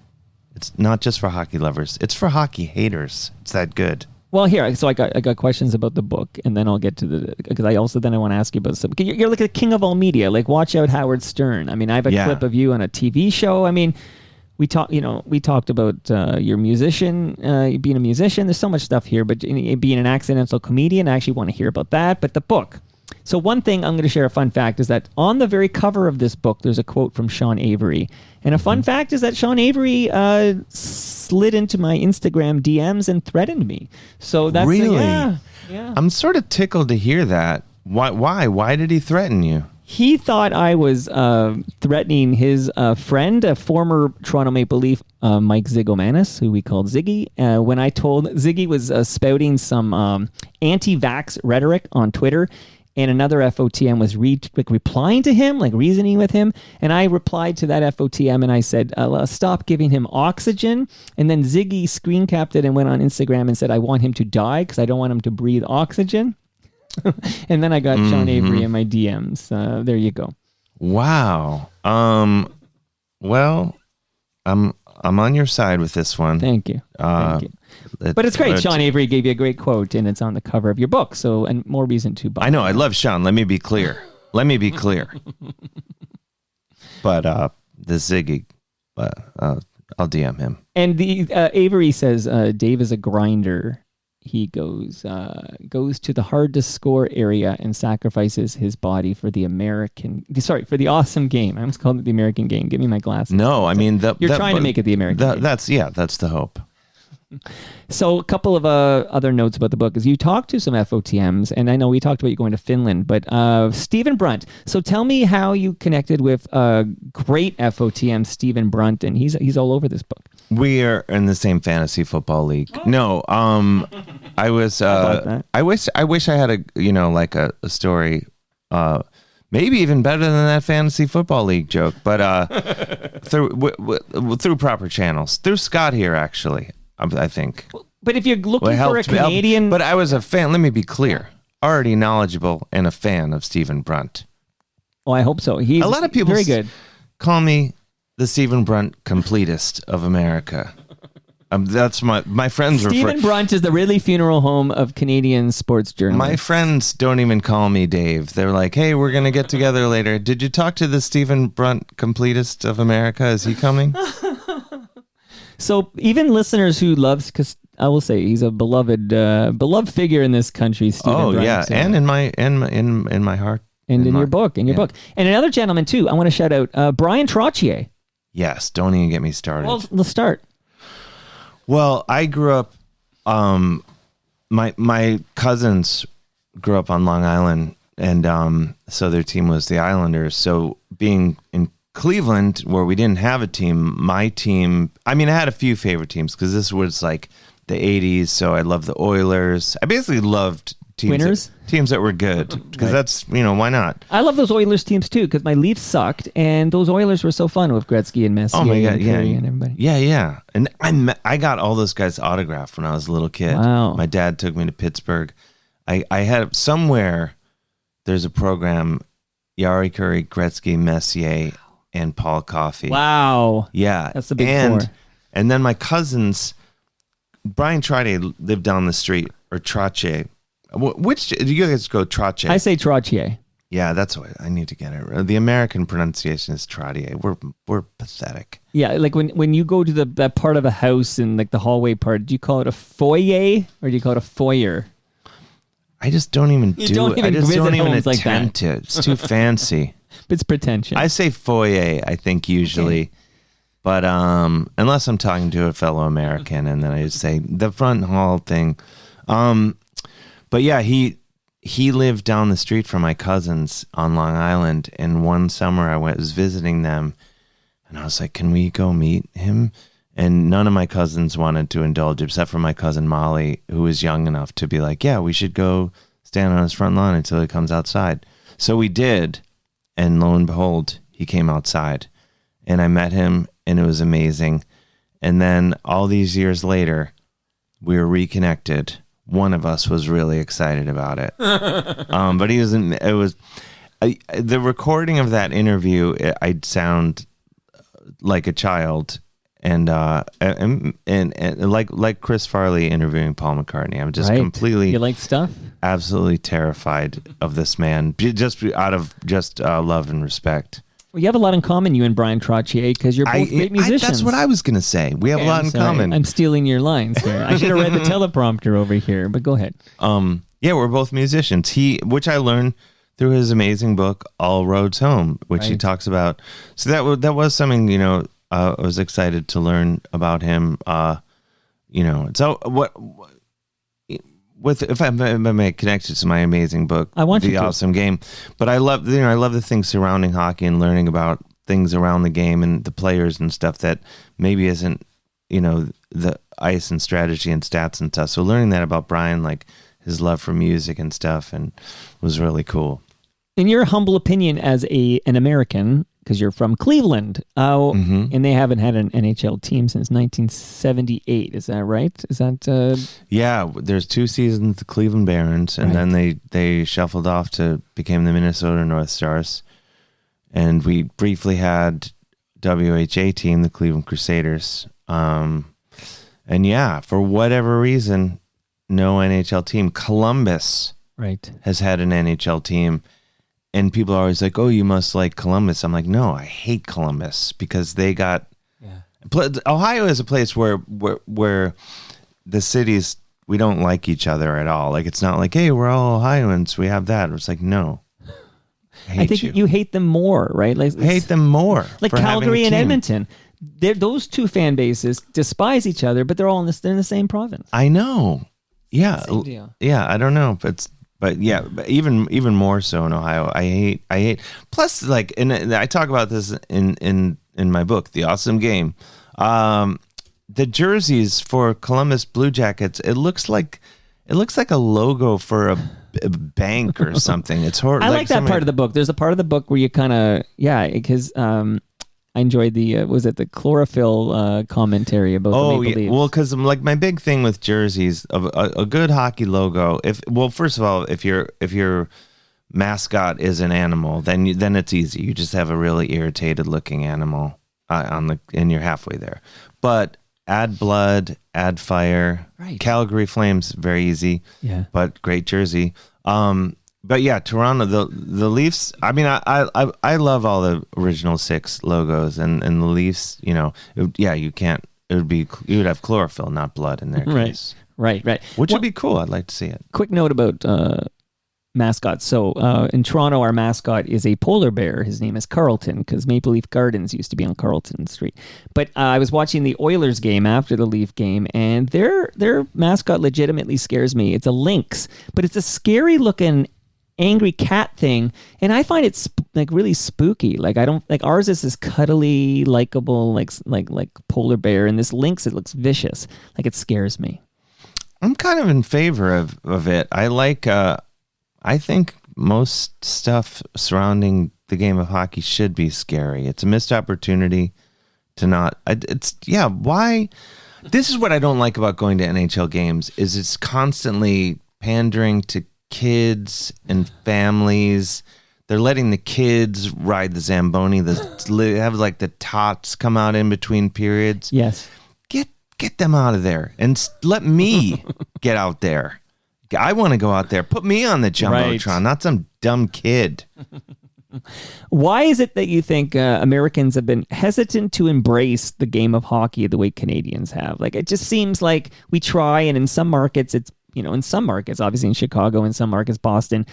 It's not just for hockey lovers. It's for hockey haters. It's that good. Well, here, so I got questions about the book, and then I'll get to because I want to ask you about some. You're like the king of all media. Like, watch out, Howard Stern. I mean, I have a clip of you on a TV show. I mean, we talked about your musician, being a musician. There's so much stuff here, but being an accidental comedian, I actually want to hear about that. But the book. So one thing I'm going to share a fun fact is that on the very cover of this book, there's a quote from Sean Avery. And a fun fact is that Sean Avery slid into my Instagram DMs and threatened me. So that's really, yeah. I'm sort of tickled to hear that. Why? Why did he threaten you? He thought I was threatening his friend, a former Toronto Maple Leaf, Mike Zigomanis, who we called Ziggy. When I told Ziggy was spouting some anti-vax rhetoric on Twitter. And another FOTM was replying to him, like reasoning with him. And I replied to that FOTM and I said, stop giving him oxygen. And then Ziggy screen capped it and went on Instagram and said, I want him to die because I don't want him to breathe oxygen. And then I got Sean Avery in my DMs. There you go. Wow. Well, I'm on your side with this one. Thank you. Thank you. But it's great. Sean Avery gave you a great quote, and it's on the cover of your book. So, and more reason to buy. I know. I love Sean. Let me be clear. But the Ziggy, I'll DM him. And the Avery says Dave is a grinder. he goes to the hard to score area and sacrifices his body for the awesome game. I almost called it the American game. Give me my glasses. No, I mean you're trying to make it the American game. That's the hope. So a couple of other notes about the book is you talked to some FOTMs, and I know we talked about you going to Finland, but Stephen Brunt. So tell me how you connected with great FOTM Stephen Brunt, and he's all over this book. We are in the same fantasy football league. No, I was. I wish I had a story. Maybe even better than that fantasy football league joke, but through proper channels, through Scott here actually. I think. But if you're looking for a Canadian... But I was a fan, let me be clear, already knowledgeable and a fan of Stephen Brunt. Oh, I hope so. He's a lot of people very good. Call me the Stephen Brunt completist of America. That's my friends. Stephen Brunt is the Ridley Funeral Home of Canadian sports journalists. My friends don't even call me Dave. They're like, hey, we're going to get together later. Did you talk to the Stephen Brunt completist of America? Is he coming? So even listeners who loves, because I will say he's a beloved figure in this country. Stephen Brunt, yeah, so. and in my heart, and in your book, book, and another gentleman too. I want to shout out Brian Trottier. Yes, don't even get me started. Well, let's start. Well, I grew up. My cousins grew up on Long Island, and so their team was the Islanders. So being in Cleveland, where we didn't have a team, my team, I mean, I had a few favorite teams because this was like the 80s, so I loved the Oilers. I basically loved teams that were good because that's, why not? I love those Oilers teams too because my Leafs sucked, and those Oilers were so fun with Gretzky and Messier and Curry and everybody. Yeah. And I got all those guys autographed when I was a little kid. Wow. My dad took me to Pittsburgh. I had somewhere, there's a program, Yari Curry, Gretzky, Messier, and Paul Coffey. Wow. Yeah. That's the big four. And then my cousins, Brian Trottier lived down the street, or Trottier. Which, do you guys go Trottier? I say Trottier. Yeah, that's what I need to get it. The American pronunciation is Trottier. We're pathetic. Yeah, like when you go to that part of a house in like the hallway part, do you call it a foyer or do you call it a foyer? I just don't even I just don't even attempt it. It's too fancy. It's pretentious. I say foyer, I think, usually. Okay. But unless I'm talking to a fellow American, and then I just say the front hall thing. But yeah, he lived down the street from my cousins on Long Island, and one summer I was visiting them, and I was like, can we go meet him? And none of my cousins wanted to indulge, except for my cousin Molly, who was young enough to be like, yeah, we should go stand on his front lawn until he comes outside. So we did. And lo and behold, he came outside, and I met him, and it was amazing. And then all these years later, we were reconnected. One of us was really excited about it, but he wasn't. It was the recording of that interview. I'd sound like a child, and like Chris Farley interviewing Paul McCartney. I'm just completely. You like stuff? Absolutely terrified of this man, just out of love and respect. Well, you have a lot in common, you and Brian Trottier, because you're both great musicians. That's what I was going to say. We have a lot in common. I'm stealing your lines here. I should have read the teleprompter over here, but go ahead. Yeah, we're both musicians. Which I learned through his amazing book, All Roads Home, which he talks about. So that was something, I was excited to learn about him. So if I may connect it to my amazing book, I want The Awesome Game. But I love the things surrounding hockey and learning about things around the game and the players and stuff that maybe isn't, the ice and strategy and stats and stuff. So learning that about Brian, like his love for music and stuff, and was really cool. In your humble opinion as an American, because you're from Cleveland, and they haven't had an NHL team since 1978. Is that right? Is that... Yeah, there's 2 seasons, the Cleveland Barons, and then they shuffled off to become the Minnesota North Stars. And we briefly had WHA team, the Cleveland Crusaders. And yeah, for whatever reason, no NHL team. Columbus has had an NHL team. And people are always like, oh, you must like Columbus. I'm like, no, I hate Columbus because they got... Yeah. Ohio is a place where the cities we don't like each other at all. Like, it's not like, hey, we're all Ohioans, we have that. It's like, no. I think you hate them more, right? Like, I hate them more. Like Calgary and Edmonton. Those two fan bases despise each other, but they're all in the same province. I know. Yeah. Same deal. Yeah, I don't know. But even more so in Ohio. I hate. Plus, like, and I talk about this in my book, The Awesome Game. The jerseys for Columbus Blue Jackets, it looks like a logo for a bank or something. It's horrible. I like that part of the book. There's a part of the book where you kind of because I enjoyed the was it the chlorophyll commentary about the Maple Leafs. Well, because like my big thing with jerseys, a good hockey logo. First of all, if your mascot is an animal, then it's easy. You just have a really irritated looking animal and you're halfway there. But add blood, add fire. Right. Calgary Flames, very easy. Yeah. But great jersey. But yeah, Toronto, the Leafs. I mean, I love all the original 6 logos, and the Leafs. You can't. You would have chlorophyll, not blood in their case. Right. Which would be cool. I'd like to see it. Quick note about mascots. So in Toronto, our mascot is a polar bear. His name is Carlton because Maple Leaf Gardens used to be on Carlton Street. But I was watching the Oilers game after the Leaf game, and their mascot legitimately scares me. It's a lynx, but it's a scary looking angry cat thing, and I find it like really spooky. Like I don't like ours is this cuddly, likable, like polar bear, and this lynx, it looks vicious. Like it scares me. I'm kind of in favor of it. I like. I think most stuff surrounding the game of hockey should be scary. It's a missed opportunity to not. Why? This is what I don't like about going to NHL games. Is it's constantly pandering to kids and families. They're letting the kids ride the Zamboni. Have like the tots come out in between periods. Yes. Get them out of there and let me get out there. I want to go out there. Put me on the Jumbotron, not some dumb kid. Why is it that you think Americans have been hesitant to embrace the game of hockey the way Canadians have? Like, it just seems like we try, and in some markets, obviously in Chicago, in some markets, Boston,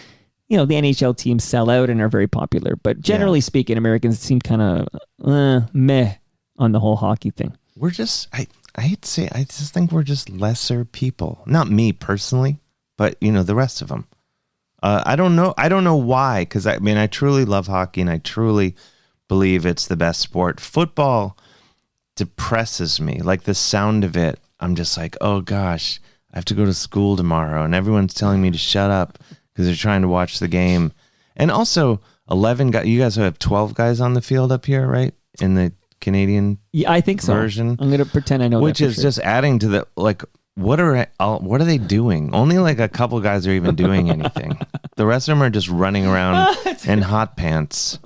the NHL teams sell out and are very popular. But generally speaking, Americans seem kind of meh on the whole hockey thing. We're just, I hate to say it, I just think we're just lesser people. Not me personally, but the rest of them. I don't know why, because I truly love hockey and I truly believe it's the best sport. Football depresses me. Like the sound of it, I'm just like, oh gosh, I have to go to school tomorrow, and everyone's telling me to shut up because they're trying to watch the game. And also 11 guys. You guys have 12 guys on the field up here, right? In the Canadian I think so. version. I'm going to pretend I know which that for is sure. Just adding to the what are they doing? Only like a couple guys are even doing anything. The rest of them are just running around in hot pants.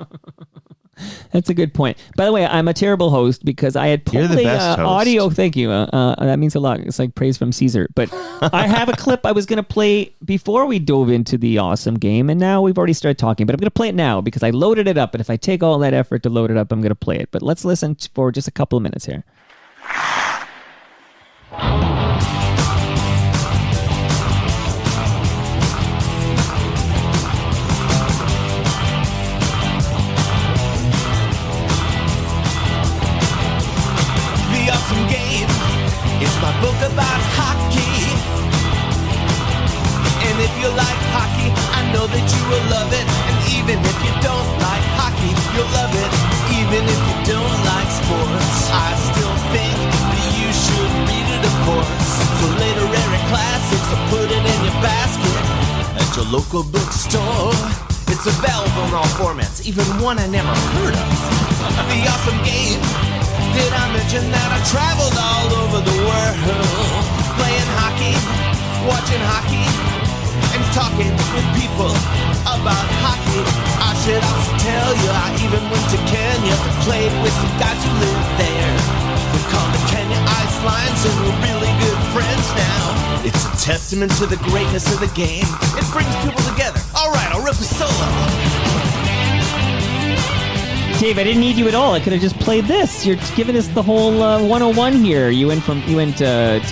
That's a good point. By the way, I'm a terrible host because I had pulled the audio. Thank you. That means a lot. It's like praise from Caesar. But I have a clip I was going to play before we dove into the awesome game, and now we've already started talking. But I'm going to play it now because I loaded it up, and if I take all that effort to load it up, I'm going to play it. But let's listen for just a couple of minutes here. My book about hockey. And if you like hockey, I know that you will love it. And even if you don't like hockey, you'll love it. Even if you don't like sports, I still think that you should read it, of course. So literary classics, so put it in your basket at your local bookstore. It's available in all formats, even one I never heard of. The Awesome Game. Did I mention that I traveled all over the world, playing hockey, watching hockey, and talking with people about hockey? I should also tell you I even went to Kenya and played with some guys who live there. We call the Kenya Ice Lions and we're really good friends now. It's a testament to the greatness of the game. It brings people together. All right, I'll rip a solo. Dave, I didn't need you at all. I could have just played this. You're giving us the whole 101 here. You went to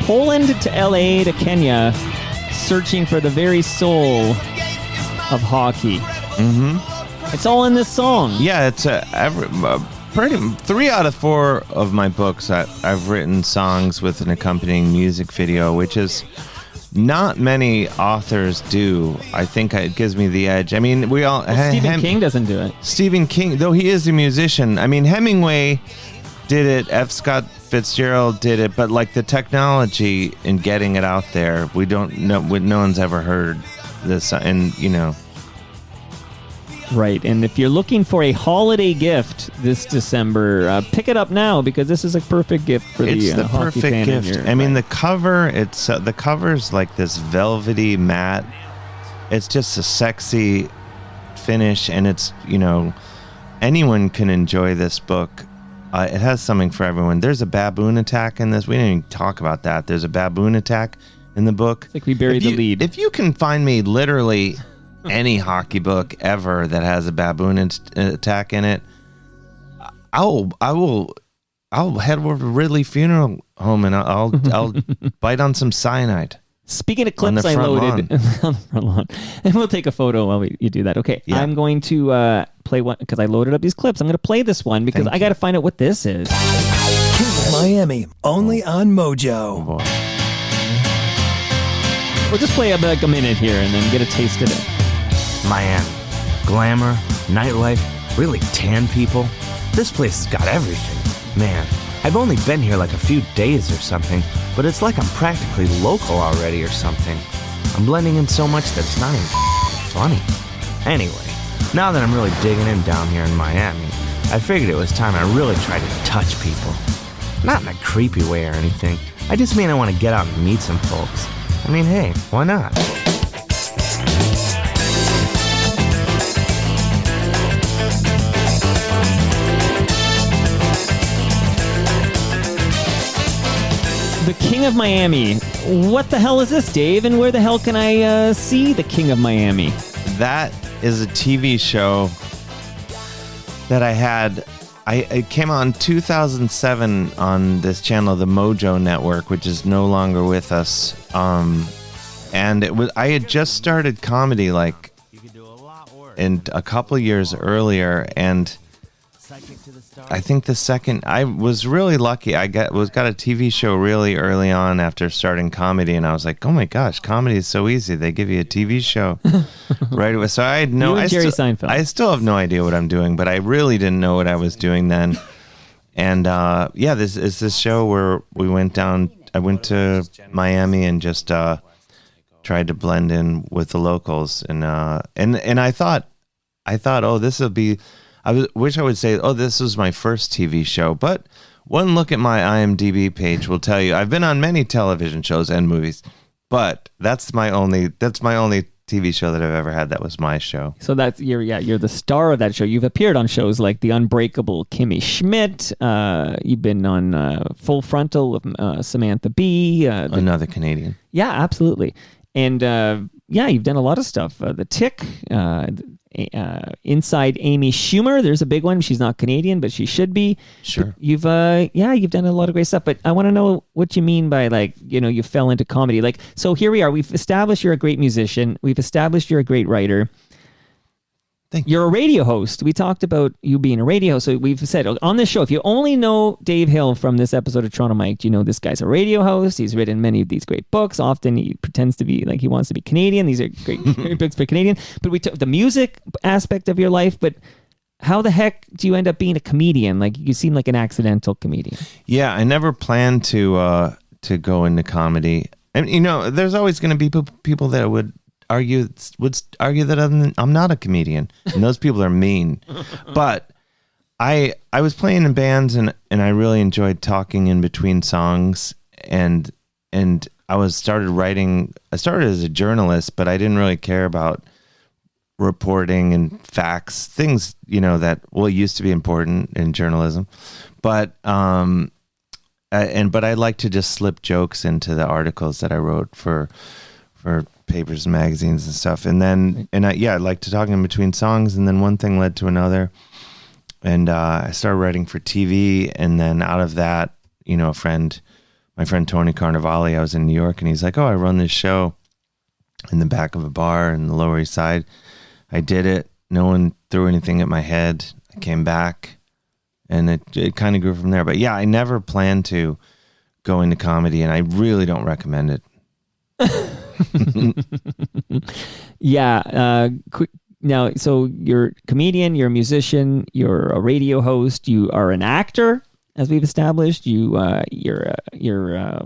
Poland to LA to Kenya, searching for the very soul of hockey. Mm-hmm. It's all in this song. Yeah, it's pretty 3 out of 4 of my books. I've written songs with an accompanying music video, which is not many authors do. I think it gives me the edge. I mean, Stephen King doesn't do it. Stephen King, though he is a musician. I mean, Hemingway did it. F. Scott Fitzgerald did it. But like the technology in getting it out there, we don't know. No one's ever heard this, and Right, and if you're looking for a holiday gift this December, pick it up now because this is a perfect gift for the hockey fan. It's the perfect gift. I mean, the cover. The cover's like this velvety matte. It's just a sexy finish, and it's anyone can enjoy this book. It has something for everyone. There's a baboon attack in this. We didn't even talk about that. There's a baboon attack in the book. It's like we buried the lead. If you can find me literally any hockey book ever that has a baboon attack in it, I'll head over to Ridley Funeral Home and I'll bite on some cyanide. Speaking of clips, I loaded on the front lawn, and we'll take a photo while you do that. Okay, yeah. I'm going to play one because I loaded up these clips. I'm going to play this one because I got to find out what this is. King of Miami, only on Mojo. Oh boy. We'll just play like a minute here and then get a taste of it. Miami. Glamour, nightlife, really tan people. This place has got everything. Man, I've only been here like a few days or something, but it's like I'm practically local already or something. I'm blending in so much that it's not even funny. Anyway, now that I'm really digging in down here in Miami, I figured it was time I really tried to touch people. Not in a creepy way or anything. I just mean I want to get out and meet some folks. I mean, hey, why not? The King of Miami. What the hell is this, Dave? And where the hell can I see The King of Miami? That is a TV show that I had. It came out in 2007 on this channel, the Mojo Network, which is no longer with us. And I had just started comedy like in a couple years earlier, and I think I was really lucky. I got a TV show really early on after starting comedy, and I was like, oh my gosh, comedy is so easy. They give you a TV show right away. So I had Jerry Seinfeld. I still have no idea what I'm doing, but I really didn't know what I was doing then. And this is this show where we went down. I went to Miami and just tried to blend in with the locals, and I thought, oh, this will be. Wish I would say, oh, this was my first TV show, but one look at my IMDb page will tell you I've been on many television shows and movies, but that's my only TV show that I've ever had. That was my show. So you're the star of that show. You've appeared on shows like The Unbreakable Kimmy Schmidt. You've been on Full Frontal with Samantha Bee. Another Canadian. Yeah, absolutely. And you've done a lot of stuff. The Tick. Inside Amy Schumer, there's a big one. She's not Canadian, but she should be. Sure. You've done a lot of great stuff, but I want to know what you mean by you fell into comedy. So here we are. We've established you're a great musician. We've established you're a great writer. Thank you. You're a radio host. We talked about you being a radio host. So we've said on this show, if you only know Dave Hill from this episode of Toronto Mike, you know this guy's a radio host. He's written many of these great books. Often he pretends to be like he wants to be Canadian. These are great books for Canadian. But we took the music aspect of your life. But how the heck do you end up being a comedian? You seem like an accidental comedian. Yeah, I never planned to go into comedy. And there's always going to be people that would argue that I'm not a comedian, and those people are mean. But I was playing in bands, and I really enjoyed talking in between songs, and I started writing. I started as a journalist, but I didn't really care about reporting and facts, things that used to be important in journalism. But but I like to just slip jokes into the articles that I wrote for papers and magazines and stuff. And then, I like to talk in between songs, and then one thing led to another. And I started writing for TV, and then out of that, my friend Tony Carnevale, I was in New York, and he's like, "Oh, I run this show in the back of a bar in the Lower East Side." I did it. No one threw anything at my head. I came back, and it kind of grew from there. But yeah, I never planned to go into comedy, and I really don't recommend it. Yeah. Quick. Now, so you're a comedian, you're a musician, you're a radio host, you are an actor, as we've established. You're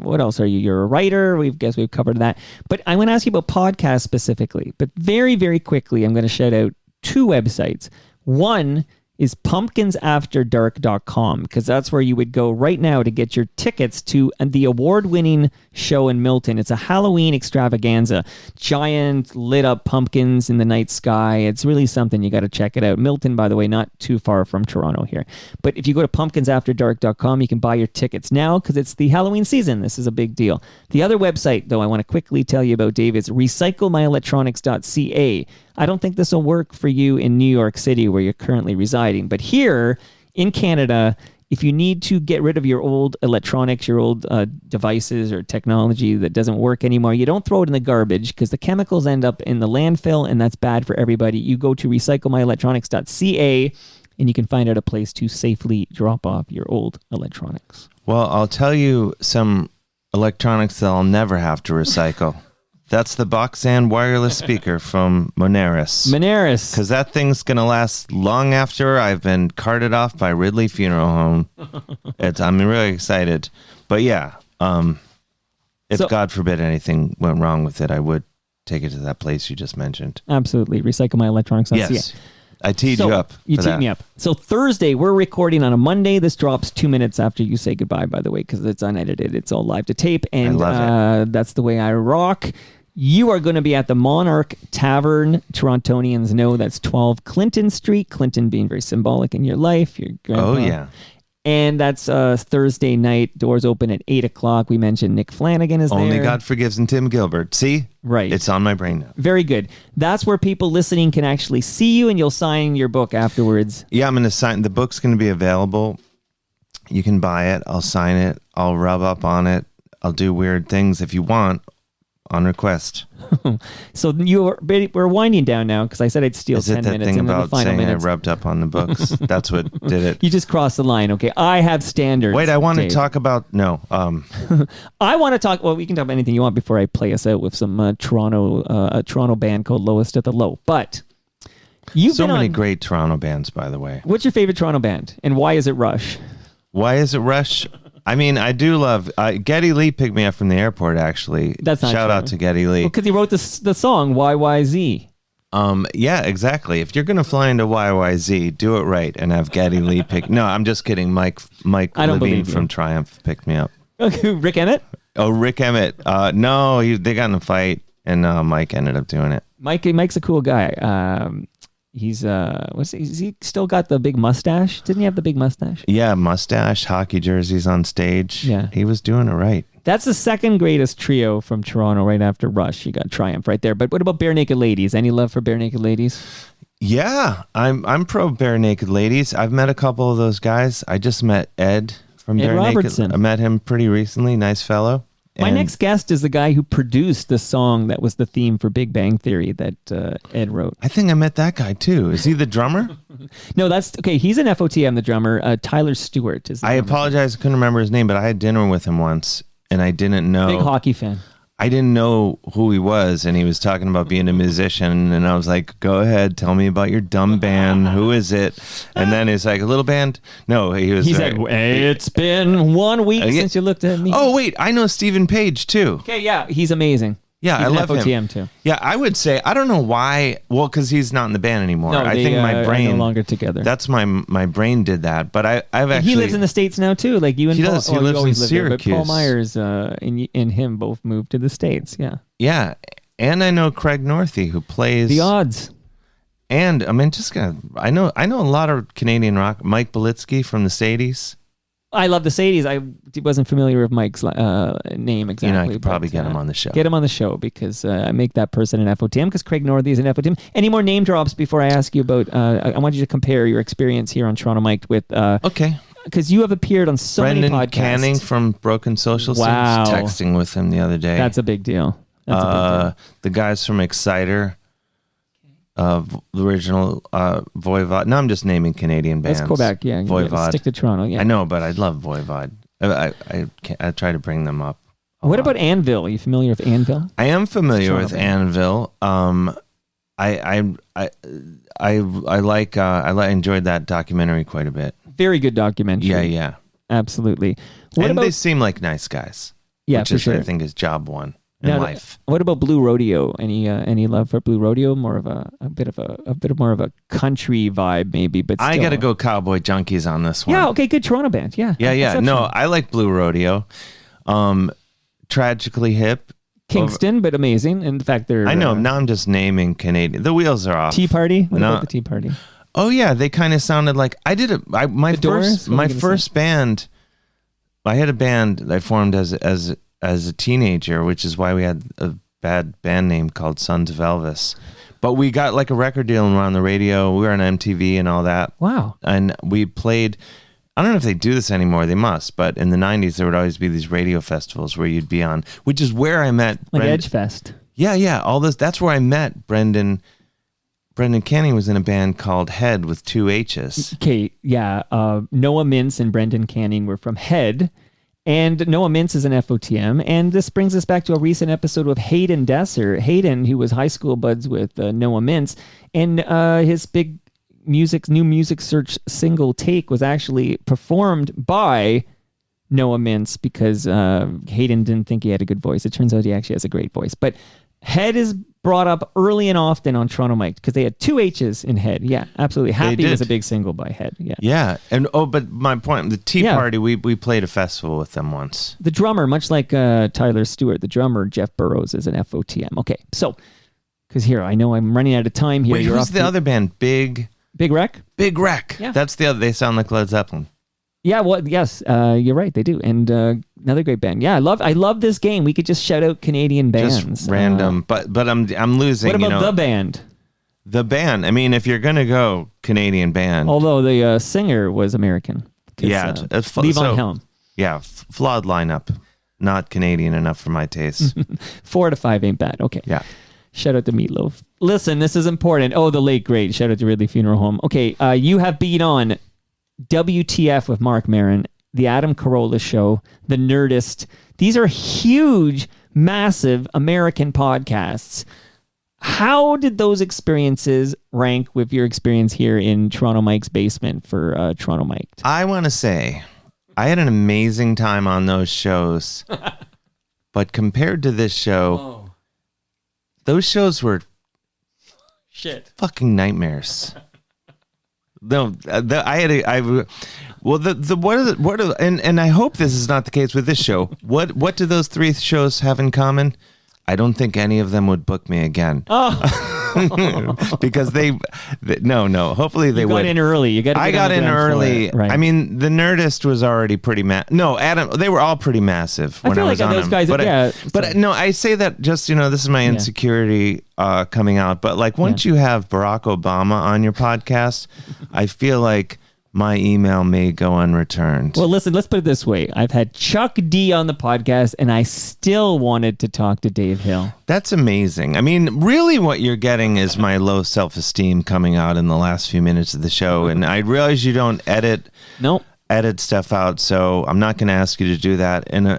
what else are you? You're a writer. We've covered that. But I'm going to ask you about podcasts specifically. But very, very quickly, I'm going to shout out 2 websites. One is pumpkinsafterdark.com, because that's where you would go right now to get your tickets to the award-winning show in Milton. It's a Halloween extravaganza. Giant lit up pumpkins in the night sky. It's really something. You got to check it out. Milton, by the way, not too far from Toronto here. But if you go to pumpkinsafterdark.com, you can buy your tickets now because it's the Halloween season. This is a big deal. The other website, though, I want to quickly tell you about, Dave, is recyclemyelectronics.ca. I don't think this will work for you in New York City where you're currently residing. But here in Canada, if you need to get rid of your old electronics, your old devices or technology that doesn't work anymore, you don't throw it in the garbage because the chemicals end up in the landfill and that's bad for everybody. You go to recyclemyelectronics.ca and you can find out a place to safely drop off your old electronics. Well, I'll tell you some electronics that I'll never have to recycle. That's the Boxan wireless speaker from Moneris. Moneris. Because that thing's going to last long after I've been carted off by Ridley Funeral Home. I'm really excited. But yeah, if God forbid anything went wrong with it, I would take it to that place you just mentioned. Absolutely. Recyclemyelectronics.ca. Yes. I teed you up. You teed me up. So Thursday, we're recording on a Monday. This drops 2 minutes after you say goodbye, by the way, because it's unedited. It's all live to tape. And I love it. That's the way I rock. You are going to be at the Monarch Tavern. Torontonians know that's 12 Clinton Street. Clinton being very symbolic in your life. Your grandpa. Oh, yeah. And that's Thursday night. Doors open at 8 o'clock. We mentioned Nick Flanagan is there. Only God Forgives and Tim Gilbert. See? Right. It's on my brain now. Very good. That's where people listening can actually see you, and you'll sign your book afterwards. Yeah, I'm going to sign. The book's going to be available. You can buy it. I'll sign it. I'll rub up on it. I'll do weird things if you want. On request. So we're winding down now because I said I'd steal 10 minutes. Is it that thing about saying I rubbed up on the books? That's what did it. You just crossed the line. Okay, I have standards. Wait, I want to talk about I want to talk. Well, we can talk about anything you want before I play us out with some Toronto band called Lowest at the Low. But you've so been many on great Toronto bands, by the way. What's your favorite Toronto band, and why is it Rush? Why is it Rush? I mean, I do love Geddy Lee picked me up from the airport. Actually, that's not shout true. out to Geddy Lee because he wrote the song YYZ. Yeah, exactly. If you're gonna fly into YYZ, do it right and have Geddy Lee pick. No, I'm just kidding. Mike Levine from Triumph picked me up. Rick Emmett. Oh, Rick Emmett. No, they got in a fight, and Mike ended up doing it. Mike's a cool guy. He's he still got the big mustache? Didn't he have the big mustache? Yeah, mustache, hockey jerseys on stage. Yeah. He was doing it right. That's the second greatest trio from Toronto right after Rush. You got Triumph right there. But what about Bare Naked Ladies? Any love for Bare Naked Ladies? Yeah, I'm pro Bare Naked Ladies. I've met a couple of those guys. I just met Ed from Bare Robertson. Naked. I met him pretty recently. Nice fellow. My next guest is the guy who produced the song that was the theme for Big Bang Theory that Ed wrote. I think I met that guy too. Is he the drummer? No, that's okay. He's an FOTM, the drummer. Tyler Stewart is. I apologize, I couldn't remember his name, but I had dinner with him once, and I didn't know. Big hockey fan. I didn't know who he was, and he was talking about being a musician, and I was like, go ahead, tell me about your dumb band. Who is it? And then he's like, a little band? No, he said, it's been 1 week since you looked at me. Oh, wait, I know Stephen Page, too. Okay, yeah, he's amazing. Yeah, he's I love FOTM him. too. Yeah, I would say, I don't know why. Well, because he's not in the band anymore. No, I think my brain are no longer together. That's my brain did that. But I've actually. He lives in the States now too. Like you and he Paul. Does. He lives in Syracuse. But Paul Myers and him both moved to the States. Yeah. Yeah, and I know Craig Northey who plays The Odds. And I mean, I know a lot of Canadian rock. Mike Belitsky from the Sadies. I love the Sadies. I wasn't familiar with Mike's name exactly. You know, I could probably get him on the show. Get him on the show because I make that person an FOTM because Craig Northey is an FOTM. Any more name drops before I ask you about, I want you to compare your experience here on Toronto Mike with... okay. Because you have appeared on so many podcasts. Brendan Canning from Broken Social Scenes. Wow. Texting with him the other day. That's a big deal. The guys from Exciter. The original Voivod. No, I'm just naming Canadian bands. Let's go back. Yeah, Voivod. Stick to Toronto. Yeah, I know, but I love Voivod. I try to bring them up. What about Anvil? Are you familiar with Anvil? I am familiar with Anvil. I enjoyed that documentary quite a bit. Very good documentary. Yeah. Absolutely. They seem like nice guys. Yeah, which for is, sure. I think, is job one in life. What about Blue Rodeo? Any love for Blue Rodeo? More of a bit more of a country vibe, maybe. But I got to go Cowboy Junkies on this one. Yeah. Okay. Good Toronto band. Yeah. Yeah. No, I like Blue Rodeo. Tragically Hip. Kingston, but amazing. In fact, they're. I know. Now I'm just naming Canadian. The wheels are off. Tea Party. What about the Tea Party? Oh yeah, they kind of sounded like I did it. My first band. I had a band that I formed as a teenager, which is why we had a bad band name called Sons of Elvis. But we got like a record deal and we're on the radio. We were on MTV and all that. Wow. And we played. I don't know if they do this anymore. They must. But in the 90s, there would always be these radio festivals where you'd be on, which is where I met. Like Edge Fest. Yeah. All this. That's where I met Brendan. Brendan Canning was in a band called Head with 2 H's. Okay, yeah. Noah Mintz and Brendan Canning were from Head, and Noah Mintz is an FOTM. And this brings us back to a recent episode with Hayden Desser. Hayden, who was high school buds with Noah Mintz, and his big new music search single Take was actually performed by Noah Mintz because Hayden didn't think he had a good voice. It turns out he actually has a great voice. But Head is brought up early and often on Toronto Mike because they had 2 H's in Head. Yeah, absolutely. Happy was a big single by Head. Yeah. And but my point, the Tea Party, we played a festival with them once. The drummer, much like Tyler Stewart, the drummer Jeff Burrows is an FOTM. Okay, so because here I know I'm running out of time here. Wait, who's the other band? Big Wreck. Big Wreck. Yeah, that's the other. They sound like Led Zeppelin. Yeah, well, yes, you're right. They do, and another great band. Yeah, I love this game. We could just shout out Canadian bands, just random. But I'm losing. What about the band? The band. I mean, if you're gonna go Canadian band, although the singer was American. Yeah, Levon Helm. Yeah, flawed lineup. Not Canadian enough for my taste. 4 out of 5 ain't bad. Okay. Yeah. Shout out to Meatloaf. Listen, this is important. Oh, the late great. Shout out to Ridley Funeral Home. Okay, you have been on WTF with Mark Maron, The Adam Carolla Show, The Nerdist. These are huge, massive American podcasts. How did those experiences rank with your experience here in Toronto Mike's basement for Toronto Mike? I want to say I had an amazing time on those shows, but compared to this show, those shows were fucking nightmares. No, and I hope this is not the case with this show. What do those 3 shows have in common? I don't think any of them would book me again. Because no. Hopefully they would. You got in early. I got in early. Right. I mean, the Nerdist was already pretty Adam. They were all pretty massive when I was on those them. Guys, but no, I say that just this is my insecurity coming out. But like once you have Barack Obama on your podcast, I feel like my email may go unreturned. Well, listen, let's put it this way. I've had Chuck D on the podcast, and I still wanted to talk to Dave Hill. That's amazing. I mean, really what you're getting is my low self-esteem coming out in the last few minutes of the show, and I realize you don't edit stuff out, so I'm not going to ask you to do that. And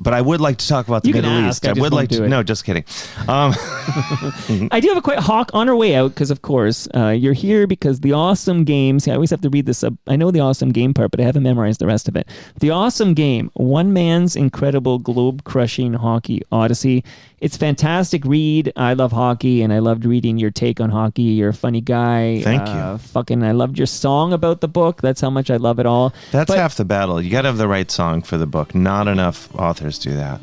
but I would like to talk about the Middle East. I would like to. No, just kidding. I do have a quick hawk on our way out because, of course, you're here because the awesome game. See, I always have to read this up. I know the awesome game part, but I haven't memorized the rest of it. The awesome game, one man's incredible globe-crushing hockey odyssey. It's fantastic read. I love hockey, and I loved reading your take on hockey. You're a funny guy. Thank you. I loved your song about the book. That's how much I love it all. That's half the battle. You got to have the right song for the book. Not enough authors do that.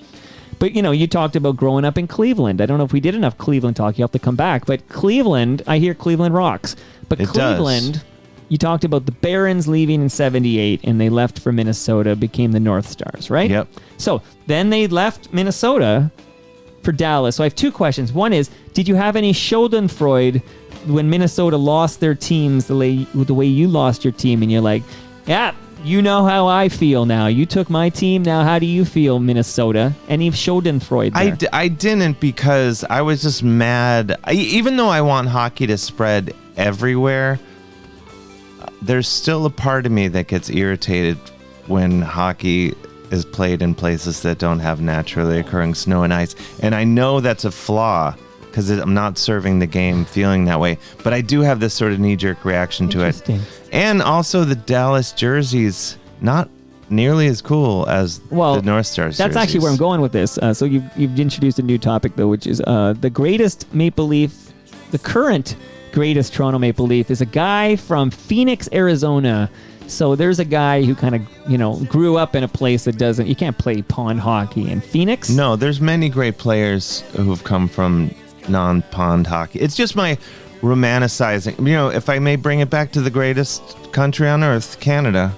But, you talked about growing up in Cleveland. I don't know if we did enough Cleveland talk. You have to come back. But Cleveland, I hear Cleveland rocks. But Cleveland you talked about the Barons leaving in 78, and they left for Minnesota, became the North Stars, right? Yep. So then they left Minnesota for Dallas. So I have two questions. One is, did you have any Schadenfreude when Minnesota lost their teams the way you lost your team, and you're like, yeah, you know how I feel now. You took my team. Now how do you feel, Minnesota? Any Schadenfreude there? I didn't, because I was just mad. Even though I want hockey to spread everywhere, there's still a part of me that gets irritated when hockey is played in places that don't have naturally occurring snow and ice. And I know that's a flaw, because I'm not serving the game feeling that way. But I do have this sort of knee-jerk reaction to it. And also the Dallas jerseys, not nearly as cool as the North Stars That's jerseys. actually where I'm going with this. So you've introduced a new topic, though, which is the greatest Maple Leaf, the current greatest Toronto Maple Leaf is a guy from Phoenix, Arizona. So there's a guy who kind of, grew up in a place that you can't play pond hockey in Phoenix. No, there's many great players who've come from non-pond hockey. It's just my romanticizing. If I may bring it back to the greatest country on earth, Canada,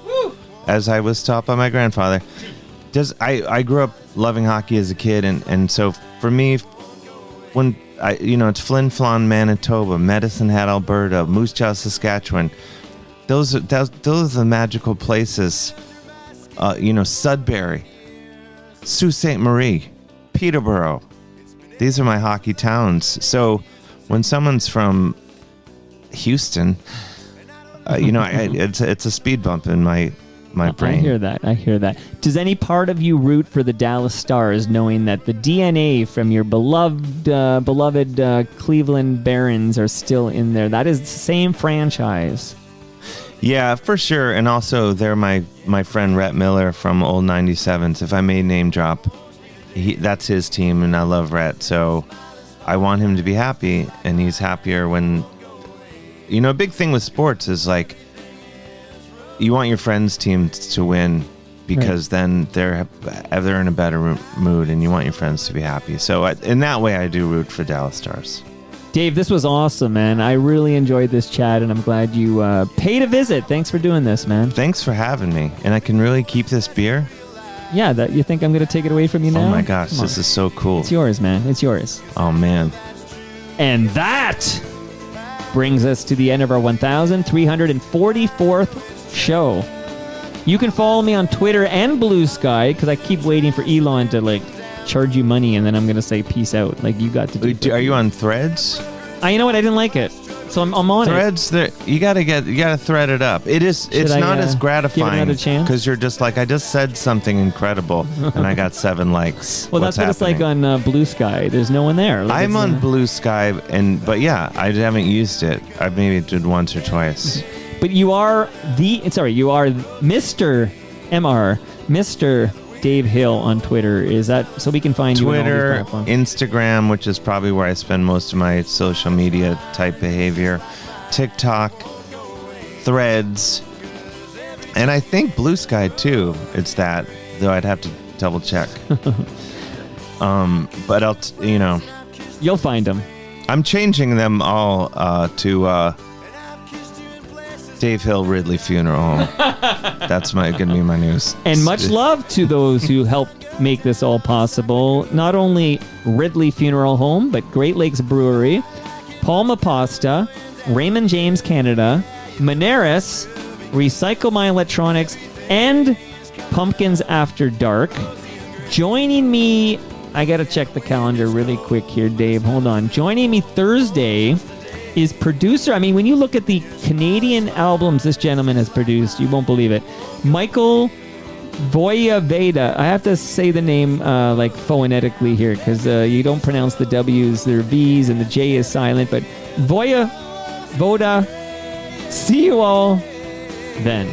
as I was taught by my grandfather. I grew up loving hockey as a kid, and so for me, when it's Flin Flon, Manitoba, Medicine Hat, Alberta, Moose Jaw, Saskatchewan. Those are the magical places. Sudbury, Sault Ste. Marie, Peterborough. These are my hockey towns. So when someone's from Houston, it's a speed bump in my brain. I hear that. Does any part of you root for the Dallas Stars, knowing that the DNA from your beloved Cleveland Barons are still in there? That is the same franchise. Yeah, for sure. And also, they're my friend Rhett Miller from Old 97s. If I may name drop, that's his team, and I love Rhett. So I want him to be happy, and he's happier when... a big thing with sports is like, you want your friends' team to win, because then they're in a better mood, and you want your friends to be happy. So in that way, I do root for Dallas Stars. Dave, this was awesome, man. I really enjoyed this chat, and I'm glad you paid a visit. Thanks for doing this, man. Thanks for having me. And I can really keep this beer? Yeah, you think I'm going to take it away from you now? Oh my gosh, this is so cool. It's yours, man. It's yours. Oh, man. And that brings us to the end of our 1,344th show. You can follow me on Twitter and Blue Sky, because I keep waiting for Elon to charge you money, and then I'm gonna say peace out. You got to do. Are you on Threads? You know what? I didn't like it, so I'm on Threads, it. You gotta thread it up. It's not as gratifying, give it another chance? Because you're just like, I just said something incredible and I got 7 likes. Well, that's what it's like on Blue Sky. There's no one there. I'm on Blue Sky, but yeah, I haven't used it. I maybe did once or twice. But you are Mr. MR, Mr. Dave Hill on Twitter. Is that so we can find Twitter, you on all these platforms? Instagram, which is probably where I spend most of my social media type behavior, TikTok, Threads, and I think Blue Sky too. It's that, though I'd have to double check. But you'll find them. I'm changing them all to Dave Hill Ridley Funeral Home. That's gonna be my news. And much love to those who helped make this all possible. Not only Ridley Funeral Home, but Great Lakes Brewery, Palma Pasta, Raymond James Canada, Moneris, Recycle My Electronics, and Pumpkins After Dark. Joining me, I gotta check the calendar really quick here, Dave. Hold on. Joining me Thursday is producer. When you look at the Canadian albums this gentleman has produced, you won't believe it. Michael Voyaveda. I have to say the name phonetically here, because you don't pronounce the W's, they're V's, and the J is silent. But Voda. See you all then.